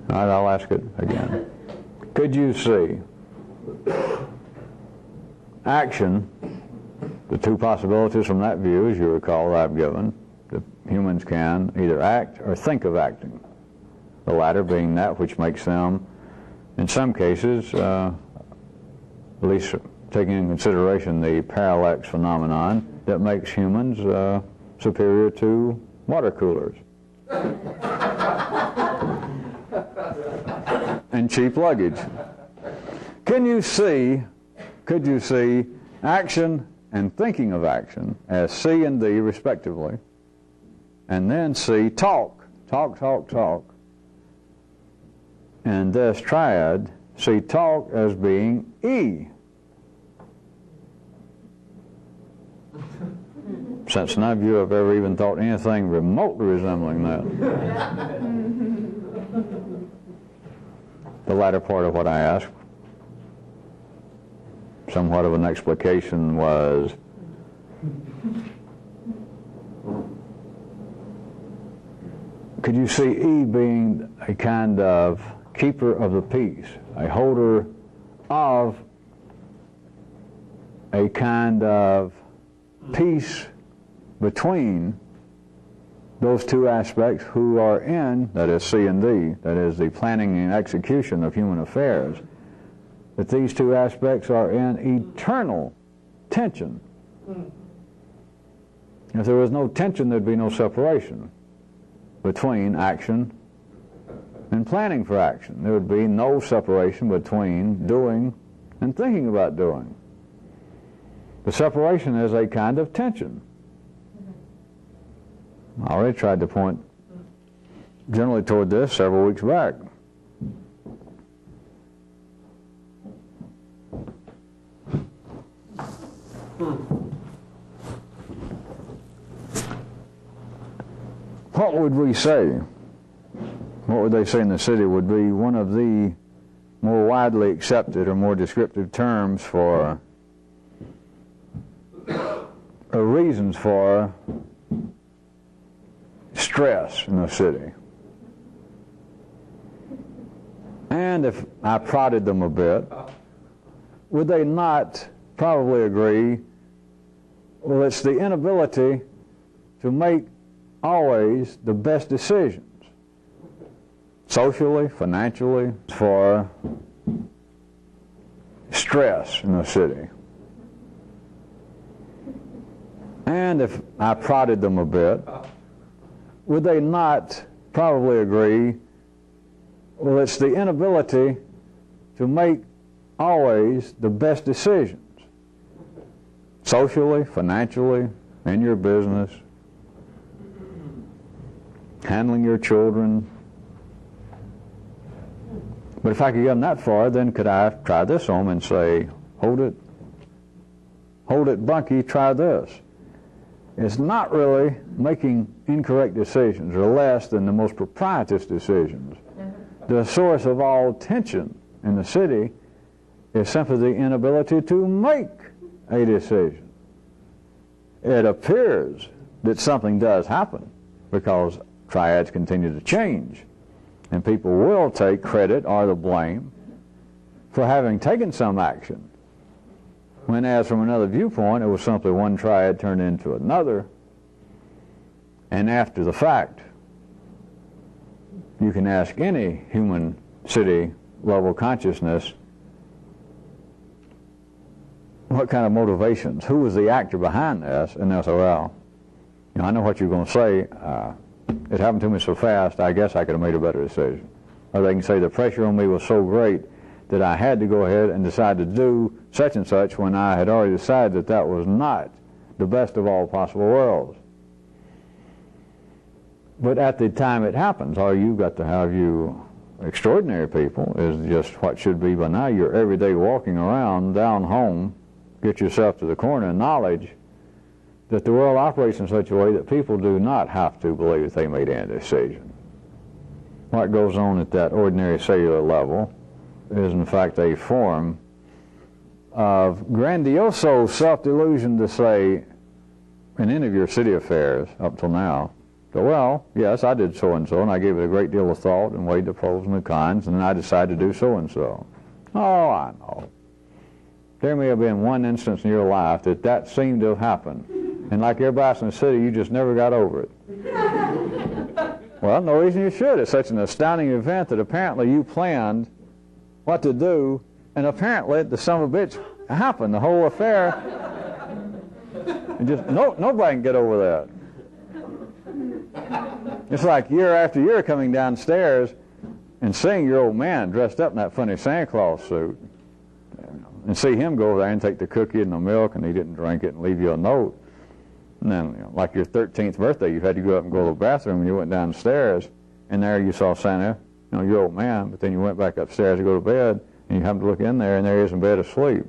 All right, I'll ask it again. Could you see action, the two possibilities from that view, as you recall, that I've given, that humans can either act or think of acting, the latter being that which makes them, in some cases, at least taking into consideration the parallax phenomenon, that makes humans superior to water coolers and cheap luggage. Could you see action and thinking of action as C and D respectively, and then see talk, and this triad, see talk as being E? Since none of you have ever even thought anything remotely resembling that. The latter part of what I asked, somewhat of an explication, was could you see E being a kind of keeper of the peace, a holder of a kind of peace between those two aspects who are in, that is C and D, that is the planning and execution of human affairs, that these two aspects are in eternal tension. If there was no tension, there'd be no separation between action and planning for action. There would be no separation between doing and thinking about doing. The separation is a kind of tension. I already tried to point generally toward this several weeks back. What would we say? What would they say in the city would be one of the more widely accepted or more descriptive terms for reasons for stress in the city? And if I prodded them a bit, would they not probably agree, well, it's the inability to make always the best decisions, socially, financially, for stress in the city? And if I prodded them a bit, would they not probably agree, well, it's the inability to make always the best decisions, socially, financially, in your business, handling your children? But if I could get them that far, then could I try this on and say, hold it, Bunky, try this. It's not really making incorrect decisions, or less than the most propitious decisions. The source of all tension in the city is simply the inability to make a decision. It appears that something does happen because triads continue to change, and people will take credit or the blame for having taken some action. When as from another viewpoint, it was simply one triad turned into another. And after the fact, you can ask any human city level consciousness, what kind of motivations? Who was the actor behind this? And they'll say, well, I know what you're going to say. It happened to me so fast, I guess I could have made a better decision. Or they can say the pressure on me was so great that I had to go ahead and decide to do such and such when I had already decided that that was not the best of all possible worlds. But at the time it happens, all you've got to have, you extraordinary people, is just what should be by now your everyday walking around down home, get yourself to the corner of knowledge that the world operates in such a way that people do not have to believe that they made any decision. What goes on at that ordinary cellular level is in fact a form of grandioso self-delusion to say in any of your city affairs up till now, that, well, yes, I did so-and-so, and I gave it a great deal of thought and weighed the pros and the cons, and then I decided to do so-and-so. Oh, I know. There may have been one instance in your life that that seemed to have happened, and like everybody else in the city, you just never got over it. Well, no reason you should. It's such an astounding event that apparently you planned what to do, and apparently the son of a bitch happened, the whole affair, and just nobody can get over that. It's like year after year coming downstairs and seeing your old man dressed up in that funny Santa Claus suit, and see him go over there and take the cookie and the milk, and he didn't drink it and leave you a note. And then, like your 13th birthday, you had to go up and go to the bathroom, and you went downstairs, and there you saw Santa, your old man, but then you went back upstairs to go to bed, and you happened to look in there, and there he is in bed asleep.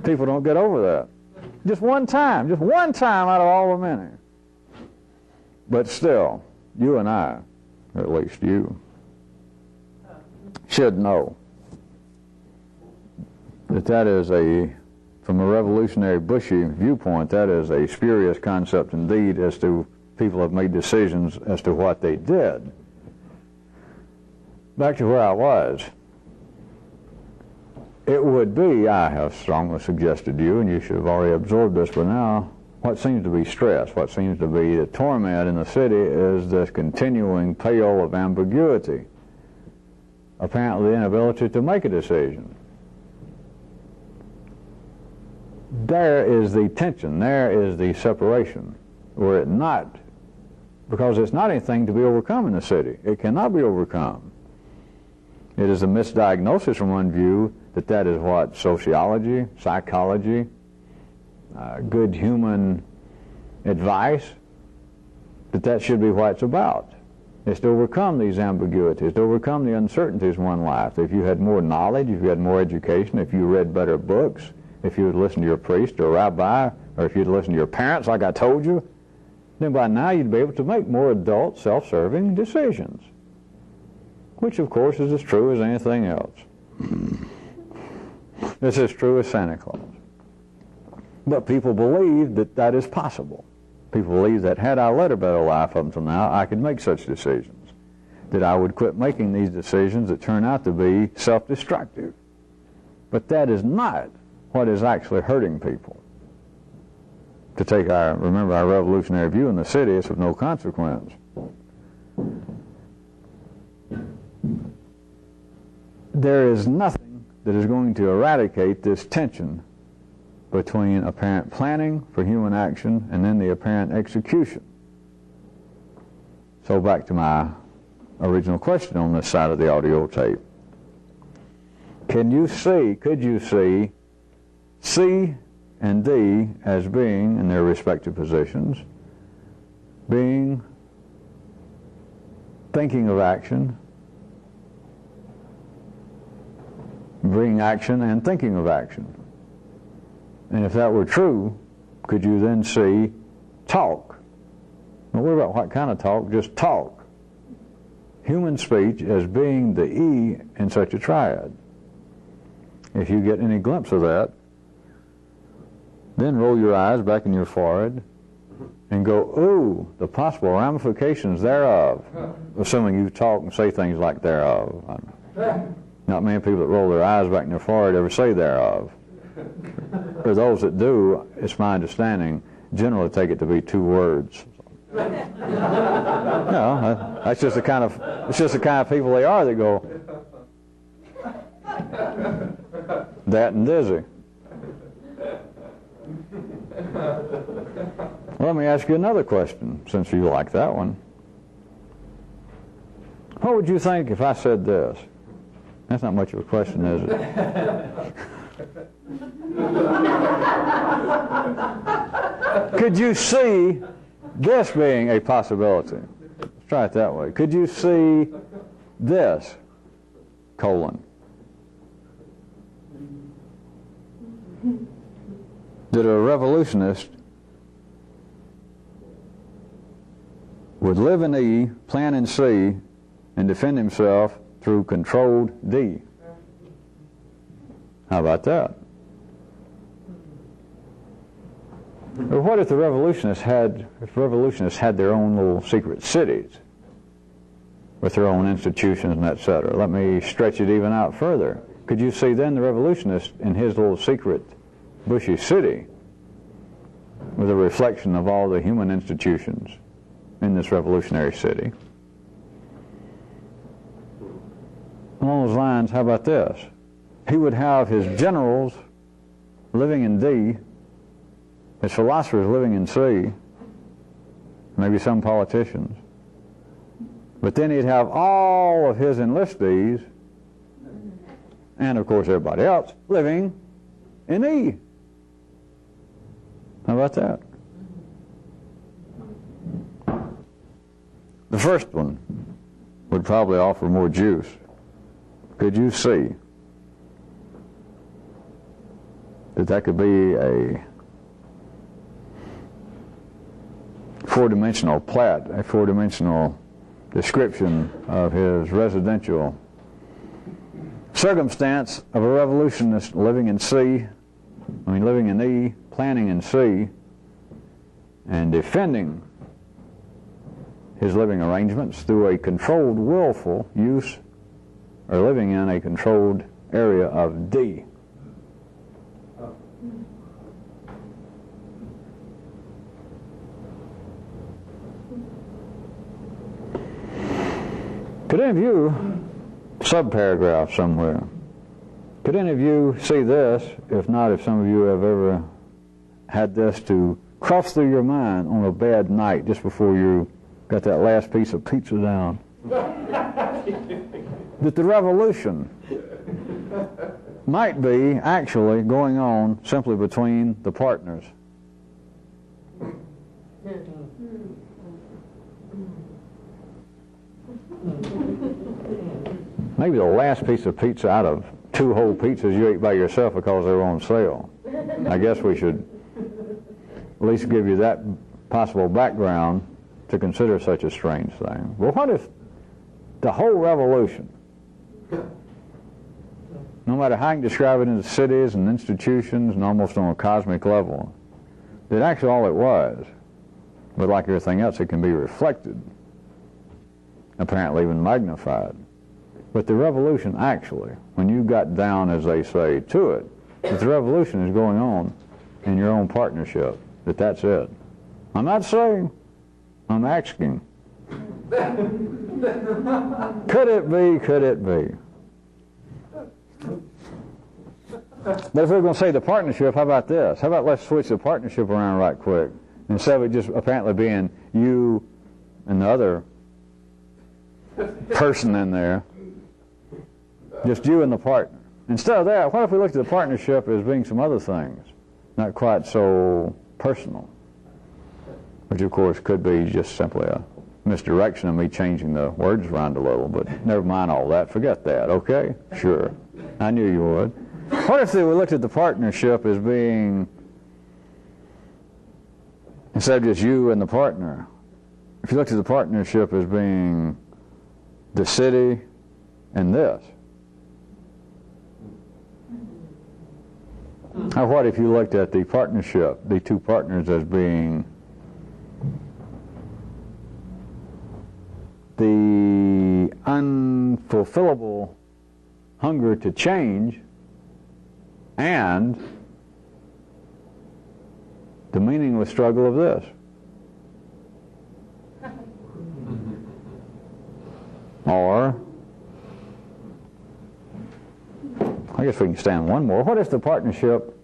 People don't get over that. Just one time out of all the many. But still, you and I, or at least you, should know that is from a revolutionary Bushy viewpoint, that is a spurious concept indeed as to people have made decisions as to what they did. Back to where I was. It would be, I have strongly suggested to you, and you should have already absorbed this by now, what seems to be stress, what seems to be the torment in the city is this continuing pail of ambiguity. Apparently the inability to make a decision. There is the tension, there is the separation, were it not, because it's not anything to be overcome in the city. It cannot be overcome. It is a misdiagnosis from one view that is what sociology, psychology, good human advice, that should be what it's about. It's to overcome these ambiguities, to overcome the uncertainties in one's life. If you had more knowledge, if you had more education, if you read better books, if you would listen to your priest or rabbi, or if you'd listen to your parents like I told you, then by now you'd be able to make more adult, self-serving decisions, which of course is as true as anything else. It's as true as Santa Claus. But people believe that is possible. People believe that had I led a better life up until now, I could make such decisions, that I would quit making these decisions that turn out to be self-destructive. But that is not what is actually hurting people. To take remember our revolutionary view in the city, it's of no consequence. There is nothing that is going to eradicate this tension between apparent planning for human action and then the apparent execution. So back to my original question on this side of the audio tape. Could you see C and D as being, in their respective positions, being thinking of action, bringing action and thinking of action? And if that were true, could you then see talk? Don't worry about what kind of talk, just talk. Human speech as being the E in such a triad. If you get any glimpse of that, then roll your eyes back in your forehead and go, ooh, the possible ramifications thereof, assuming you talk and say things like thereof. Not many people that roll their eyes back in their forehead ever say thereof. For those that do, it's my understanding, generally take it to be two words. No, that's just the kind of people they are that go that and dizzy. Well, let me ask you another question, since you like that one. What would you think if I said this? That's not much of a question, is it? Could you see this being a possibility? Let's try it that way. Could you see this, colon? That a revolutionist would live in E, plan in C, and defend himself through controlled D. How about that? Or what if the revolutionists had their own little secret cities with their own institutions and etc.? Let me stretch it even out further. Could you see then the revolutionist in his little secret bushy city with a reflection of all the human institutions in this revolutionary city? Along those lines, how about this? He would have his generals living in D, his philosophers living in C, maybe some politicians. But then he'd have all of his enlistees, and of course everybody else, living in E. How about that? The first one would probably offer more juice. Could you see that could be a four-dimensional plat, a four-dimensional description of his residential circumstance of a revolutionist living in living in E, planning in C, and defending his living arrangements through a controlled, willful use, or living in a controlled area of D. Could any of you, subparagraph somewhere, could any of you see this? If not, if some of you have ever had this to cross through your mind on a bad night just before you got that last piece of pizza down, that the revolution might be actually going on simply between the partners. Maybe the last piece of pizza out of 2 whole pizzas you ate by yourself because they were on sale. I guess we should at least give you that possible background to consider such a strange thing. Well, what if the whole revolution, no matter how you can describe it in cities and institutions and almost on a cosmic level, that actually all it was, but like everything else, it can be reflected, apparently even magnified. But the revolution actually, when you got down, as they say, to it, that the revolution is going on in your own partnership, that's it. I'm not saying, I'm asking. Could it be? Could it be? But if we're going to say the partnership, how about this? How about let's switch the partnership around right quick. Instead of it just apparently being you and the other person in there, just you and the partner. Instead of that, what if we looked at the partnership as being some other things, not quite so personal, which of course could be just simply a misdirection of me changing the words around a little, but never mind all that. Forget that, okay? Sure. I knew you would. What if we looked at the partnership as being, instead of just you and the partner, if you looked at the partnership as being the city and this? Or what if you looked at the partnership, the two partners, as being the unfulfillable hunger to change and the meaningless struggle of this. Or, I guess we can stand one more. What is the partnership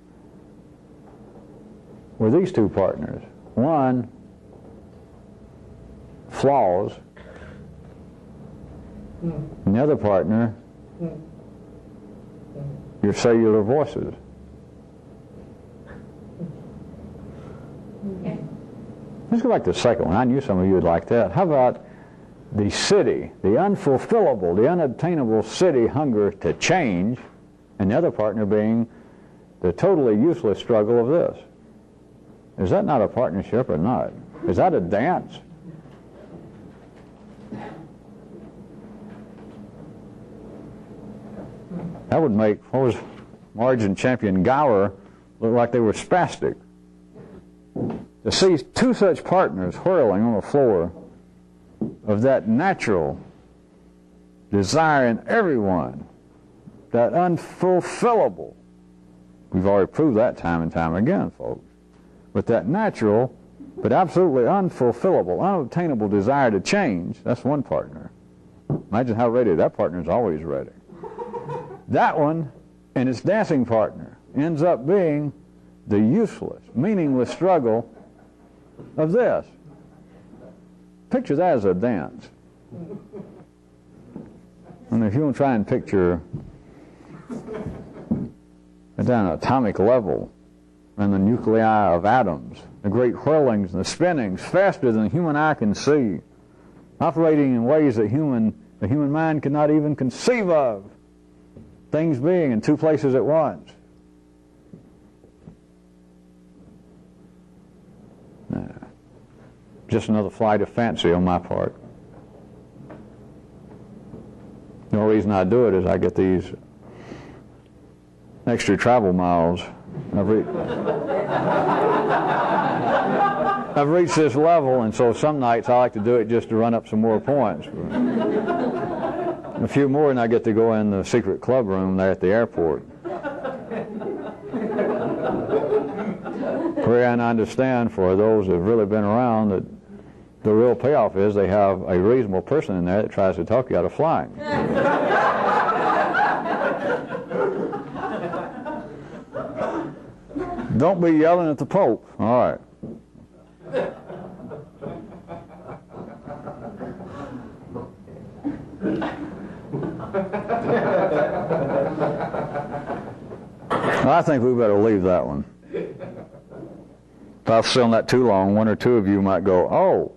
with these two partners? One, flaws, and the other partner, your cellular voices. Let's go back to the second one. I knew some of you would like that. How about the city, the unfulfillable, the unattainable city hunger to change, and the other partner being the totally useless struggle of this? Is that not a partnership or not? Is that a dance? That would make, what was Margin champion Gower, look like they were spastic. To see two such partners whirling on the floor of that natural desire in everyone, that unfulfillable. We've already proved that time and time again, folks. But that natural, but absolutely unfulfillable, unobtainable desire to change, that's one partner. Imagine how ready that partner is, always ready. That one and its dancing partner ends up being the useless, meaningless struggle of this. Picture that as a dance. And if you want to try and picture at an atomic level and the nuclei of atoms, the great whirlings and the spinnings faster than the human eye can see, operating in ways that the human mind cannot even conceive of, things being in two places at once. Just another flight of fancy on my part. The only reason I do it is I get these extra travel miles. I've reached this level, and so some nights I like to do it just to run up some more points. A few more and I get to go in the secret club room there at the airport. And I understand for those that have really been around that the real payoff is they have a reasonable person in there that tries to talk you out of flying. Don't be yelling at the Pope. All right. I think we better leave that one. If I've said on that too long, one or two of you might go, oh.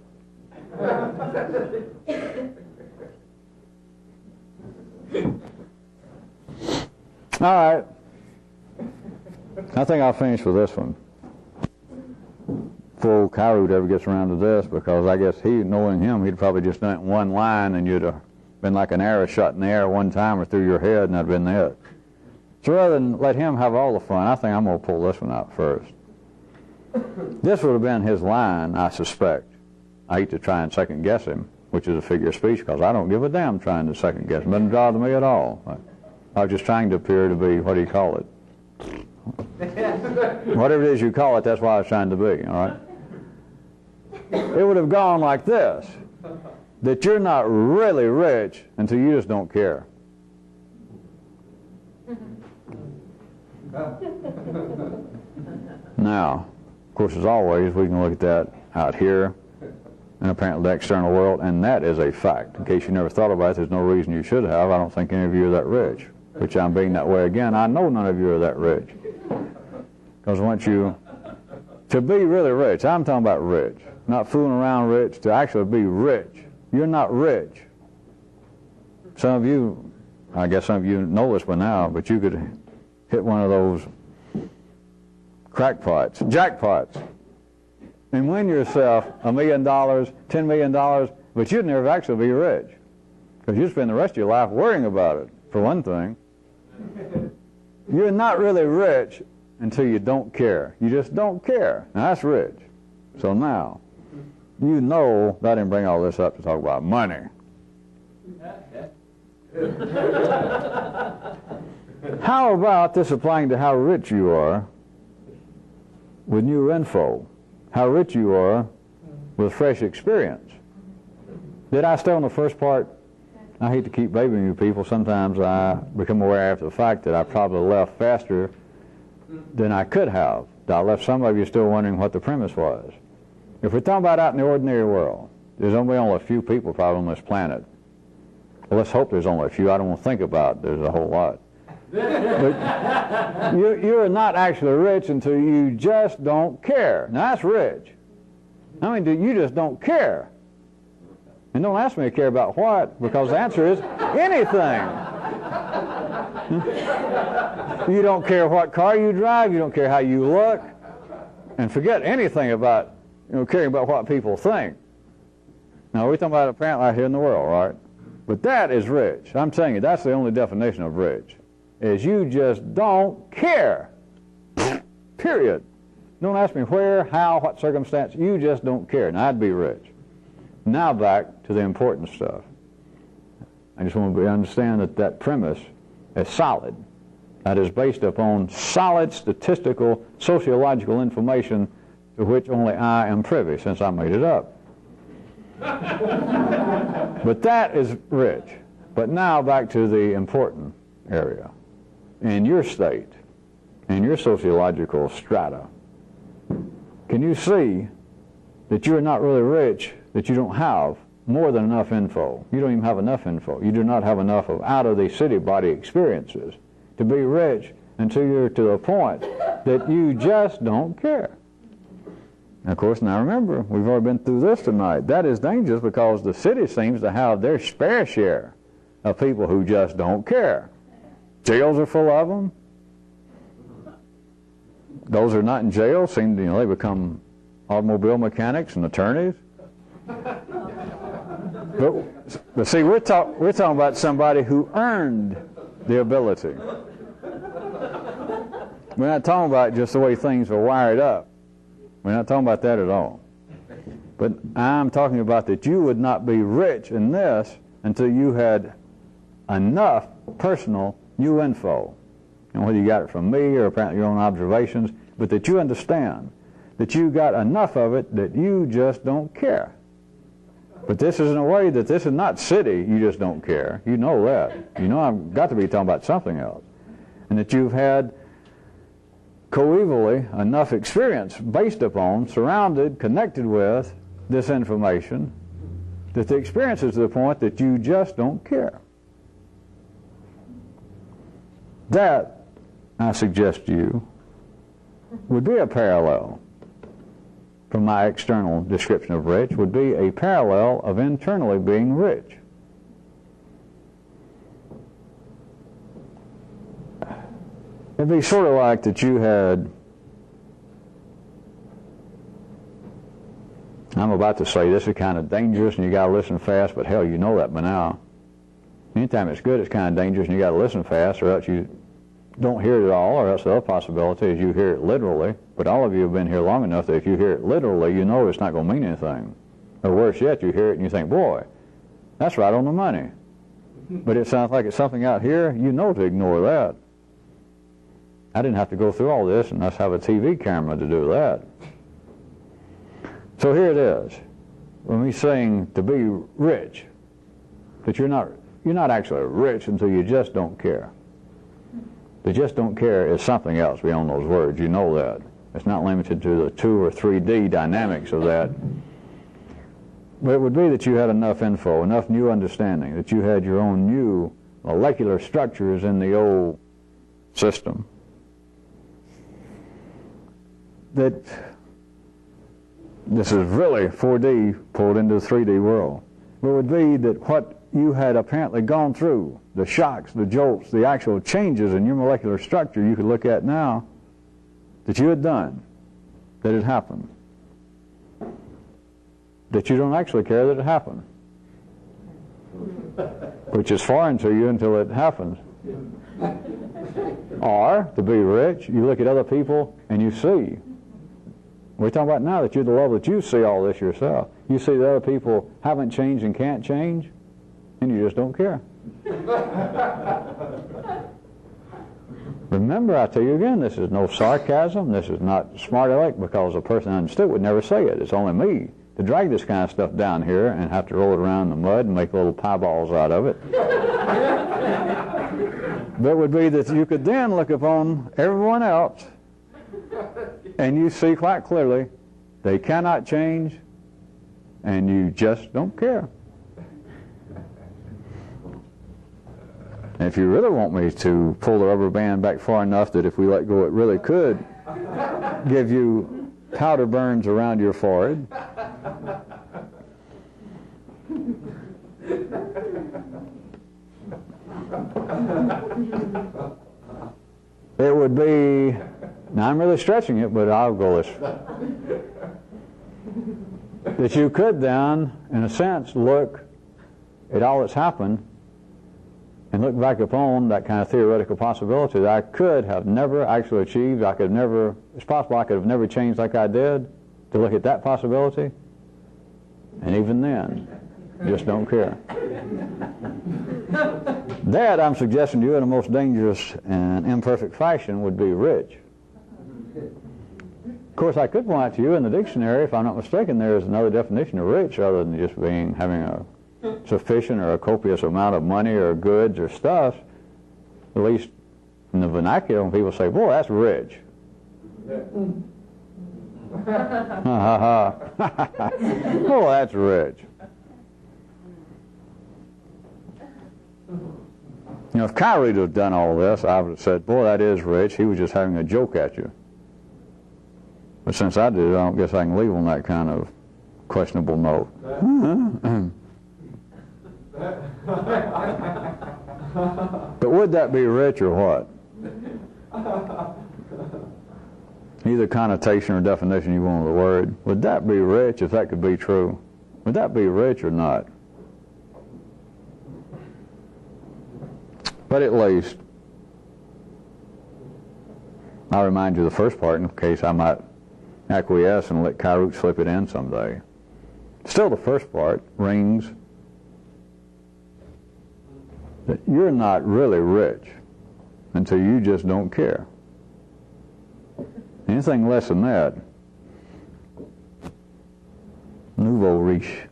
All right. I think I'll finish with this one. Before Kyroots ever gets around to this, because I guess knowing him, he'd probably just done it in one line and you'd have been like an arrow shot in the air one time or through your head and that'd been it. So rather than let him have all the fun, I think I'm going to pull this one out first. This would have been his line, I suspect. I hate to try and second guess him, which is a figure of speech, because I don't give a damn trying to second guess him. It doesn't bother me at all. I was just trying to appear to be, what do you call it? Whatever it is you call it, that's what I was trying to be, all right? It would have gone like this, that you're not really rich until you just don't care. Now, of course, as always, we can look at that out here and apparently the external world, and that is a fact. In case you never thought about it, there's no reason you should have. I don't think any of you are that rich, which I'm being that way again. I know none of you are that rich. Because once you, to be really rich, I'm talking about rich, not fooling around rich, to actually be rich. You're not rich. Some of you, I guess some of you know this by now, but you could hit one of those crackpots, jackpots, and win yourself $1 million, $10 million, but you'd never actually be rich. Because you spend the rest of your life worrying about it, for one thing. You're not really rich until you don't care. You just don't care. Now that's rich. So now, you know that I didn't bring all this up to talk about money. How about this applying to how rich you are? with new info, how rich you are with fresh experience. Did I stay on the first part? I hate to keep babying you people. Sometimes I become aware after the fact that I probably left faster than I could have. I left some of you still wondering what the premise was. If we're talking about out in the ordinary world, there's only a few people probably on this planet. Well, let's hope there's only a few. I don't want to think about it. There's a whole lot. But you're not actually rich until you just don't care. Now, that's rich. I mean, you just don't care. And don't ask me to care about what, because the answer is anything. You don't care what car you drive. You don't care how you look. And forget anything about caring about what people think. Now, we're talking about apparently out here in the world, right? But that is rich. I'm telling you, that's the only definition of rich, is you just don't care. Period. Don't ask me where, how, what circumstance. You just don't care. Now, I'd be rich. Now back to the important stuff. I just want to understand that premise is solid. That is based upon solid statistical, sociological information to which only I am privy, since I made it up. But that is rich. But now back to the important area. In your state, in your sociological strata, can you see that you're not really rich, that you don't have more than enough info? You don't even have enough info. You do not have enough of out-of-the-city body experiences to be rich until you're to the point that you just don't care. And of course, now remember, we've already been through this tonight. That is dangerous because the city seems to have their fair share of people who just don't care. Jails are full of them. Those who are not in jail seem to, they become automobile mechanics and attorneys. But see, we're talking about somebody who earned the ability. We're not talking about just the way things are wired up. We're not talking about that at all. But I'm talking about that you would not be rich in this until you had enough personal new info. And whether you got it from me or apparently your own observations, but that you understand that you got enough of it that you just don't care. But this is in a way that this is not city, you just don't care. You know that. You know I've got to be talking about something else. And that you've had coevally enough experience based upon, surrounded, connected with this information, that the experience is to the point that you just don't care. That, I suggest to you, would be a parallel from my external description of rich, would be a parallel of internally being rich. It'd be sort of like that you had, I'm about to say this is kind of dangerous and you got to listen fast, but hell, you know that by now. Anytime it's good, it's kind of dangerous and you got to listen fast, or else you don't hear it at all, or else the other possibility is you hear it literally. But all of you have been here long enough that if you hear it literally, you know it's not going to mean anything. Or worse yet, you hear it and you think, boy, that's right on the money. But it sounds like it's something out here, you know to ignore that. I didn't have to go through all this and us have a TV camera to do that. So here it is. When we saying to be rich, that you're not actually rich until you just don't care. The just don't care is something else beyond those words. You know that. It's not limited to the 2 or 3D dynamics of that. But it would be that you had enough info, enough new understanding, that you had your own new molecular structures in the old system. That this is really 4D pulled into the 3D world. It would be that what you had apparently gone through, the shocks, the jolts, the actual changes in your molecular structure you could look at now, that you had done, that had happened, that you don't actually care that it happened, which is foreign to you until it happens. Or, to be rich, you look at other people and you see. We're talking about now that you're the level that you see all this yourself. You see that other people haven't changed and can't change, and you just don't care. Remember, I tell you again, this is no sarcasm. This is not smart aleck, because a person understood would never say it. It's only me to drag this kind of stuff down here and have to roll it around in the mud and make little pie balls out of it. But it would be that you could then look upon everyone else and you see quite clearly they cannot change and you just don't care. And if you really want me to pull the rubber band back far enough that if we let go it really could give you powder burns around your forehead, it would be, now I'm really stretching it, but I'll go this, that you could then, in a sense, look at all that's happened and look back upon that kind of theoretical possibility that I could have never actually achieved. It's possible I could have never changed like I did, to look at that possibility, and even then, just don't care. That, I'm suggesting to you, in a most dangerous and imperfect fashion, would be rich. Of course, I could point out to you in the dictionary, if I'm not mistaken, there is another definition of rich other than just having a sufficient or a copious amount of money or goods or stuff. At least in the vernacular, when people say, boy, that's rich. Oh, that's rich. You know, if Kyroots had done all this, I would have said, boy, that is rich. He was just having a joke at you. But since I did it, I don't guess I can leave on that kind of questionable note. But would that be rich or what? Either connotation or definition you want of the word. Would that be rich if that could be true? Would that be rich or not? But at least, I'll remind you of the first part in case I might acquiesce and let Kyroots slip it in someday. Still, the first part rings that you're not really rich until you just don't care. Anything less than that, nouveau riche.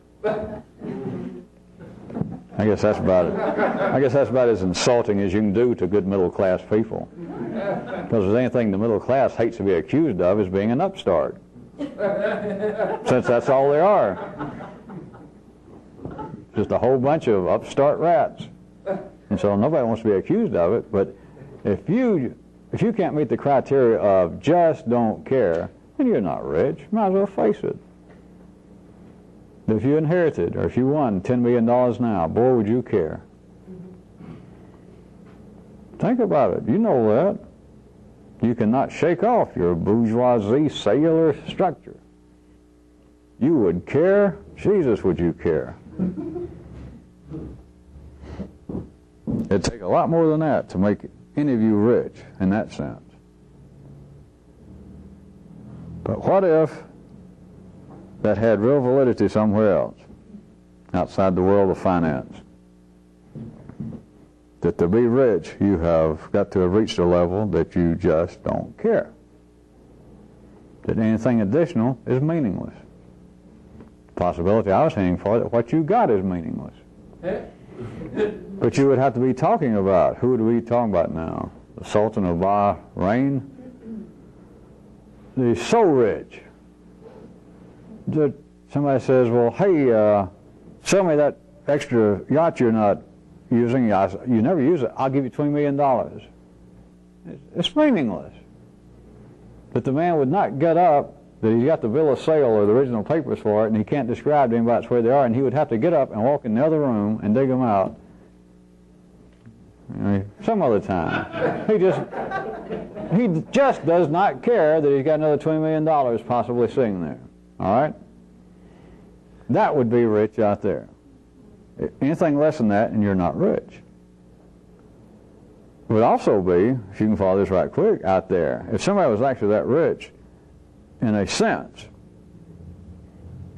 I guess that's about it. I guess that's about as insulting as you can do to good middle class people. Because if there's anything the middle class hates to be accused of is being an upstart. Since that's all they are. Just a whole bunch of upstart rats. And so nobody wants to be accused of it, but if you can't meet the criteria of just don't care, then you're not rich. Might as well face it. If you inherited, or if you won $10 million now, boy, would you care. Think about it. You know that. You cannot shake off your bourgeoisie cellular structure. You would care. Jesus, would you care? It'd take a lot more than that to make any of you rich in that sense. But what if that had real validity somewhere else, outside the world of finance? That to be rich, you have got to have reached a level that you just don't care. That anything additional is meaningless. The possibility I was aiming for, that what you got is meaningless. But you would have to be talking about, who would we be talking about now? The Sultan of Bahrain? He's so rich that somebody says, well, hey, sell me that extra yacht you're not using. You never use it. I'll give you $20 million. It's meaningless. But the man would not get up, that he's got the bill of sale or the original papers for it, and he can't describe to anybody where they are, and he would have to get up and walk in the other room and dig them out. Some other time. He just does not care that he's got another $20 million possibly sitting there. All right? That would be rich out there. Anything less than that, and you're not rich. It would also be, if you can follow this right quick, out there, if somebody was actually that rich, in a sense,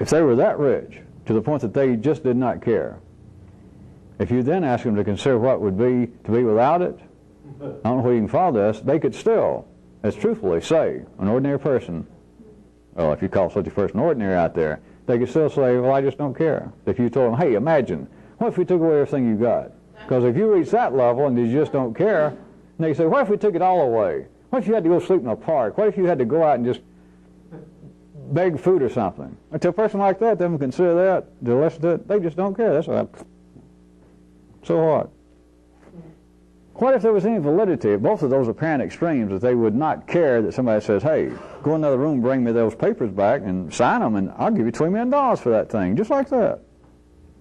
if they were that rich to the point that they just did not care, if you then ask them to consider what it would be to be without it, I don't know where you can follow this, they could still, as truthfully, say, an ordinary person, well, if you call such a person ordinary out there, they could still say, well, I just don't care. If you told them, hey, imagine, what if we took away everything you got? Because if you reach that level and you just don't care, and they say, what if we took it all away? What if you had to go sleep in a park? What if you had to go out and just beg food or something? And to a person like that, they consider that, to listen to it, they just don't care. That's what. So what? What if there was any validity of both of those apparent extremes, that they would not care that somebody says, hey, go in another room, bring me those papers back and sign them, and I'll give you $20 million for that thing, just like that.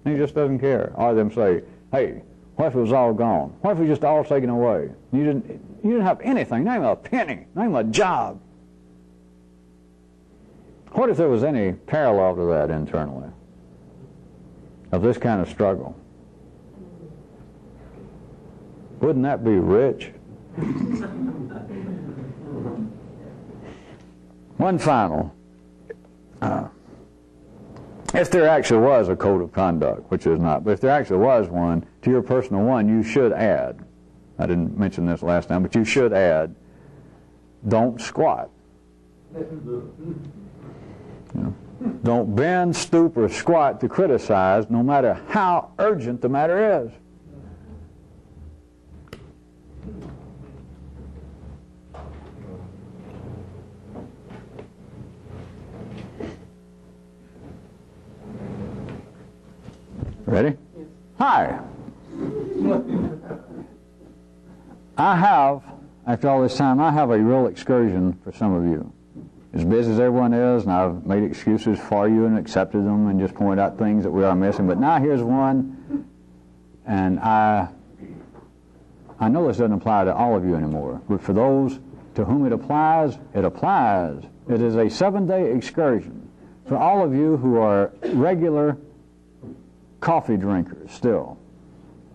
And he just doesn't care. Or them say, hey, what if it was all gone? What if it was just all taken away? You didn't have anything, not even a penny, not even a job. What if there was any parallel to that internally, of this kind of struggle? Wouldn't that be rich? One final. If there actually was a code of conduct, which is not, but if there actually was one, to your personal one, you should add, I didn't mention this last time, but you should add, don't squat. You know, don't bend, stoop, or squat to criticize, no matter how urgent the matter is. Ready? Yes. Hi. I have, after all this time, I have a real excursion for some of you. As busy as everyone is, and I've made excuses for you and accepted them and just pointed out things that we are missing. But now here's one, and I know this doesn't apply to all of you anymore, but for those to whom it applies, it applies. It is a 7-day excursion for all of you who are regular coffee drinkers still.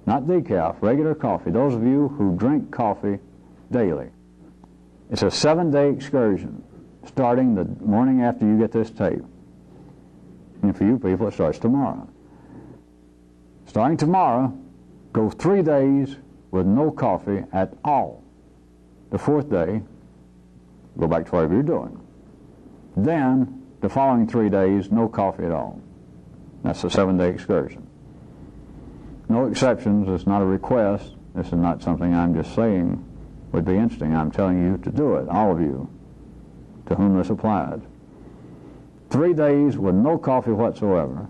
Not decaf, regular coffee. Those of you who drink coffee daily. It's a 7-day excursion starting the morning after you get this tape. And for you people, it starts tomorrow. Starting tomorrow, go 3 days with no coffee at all. The 4th day, go back to whatever you're doing. Then, the following 3 days, no coffee at all. That's a 7-day excursion. No exceptions. It's not a request. This is not something I'm just saying would be interesting. I'm telling you to do it, all of you, to whom this applies. 3 days with no coffee whatsoever.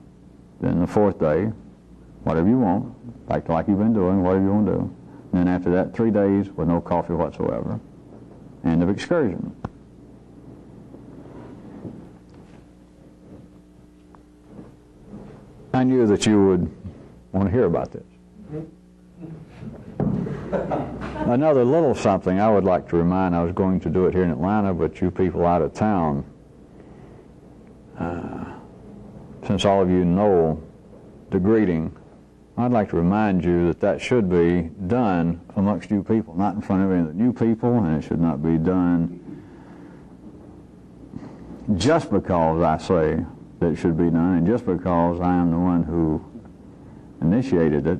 Then the 4th day, whatever you want, back to like you've been doing, whatever you want to do. And then after that, 3 days with no coffee whatsoever. End of excursion. I knew that you would want to hear about this. Another little something I would like to remind, I was going to do it here in Atlanta, but you people out of town, since all of you know the greeting, I'd like to remind you that that should be done amongst you people, not in front of any of the new people, and it should not be done just because I say that it should be done, and just because I am the one who initiated it.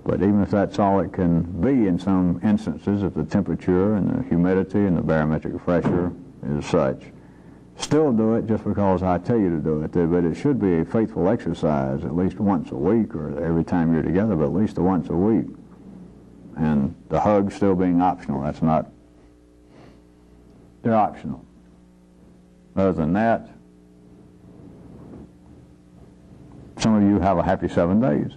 But even if that's all it can be in some instances, if the temperature and the humidity and the barometric pressure is such, still do it just because I tell you to do it. But it should be a faithful exercise at least once a week, or every time you're together, but at least once a week. And the hugs still being optional. That's not, they're optional. Other than that, some of you have a happy 7 days.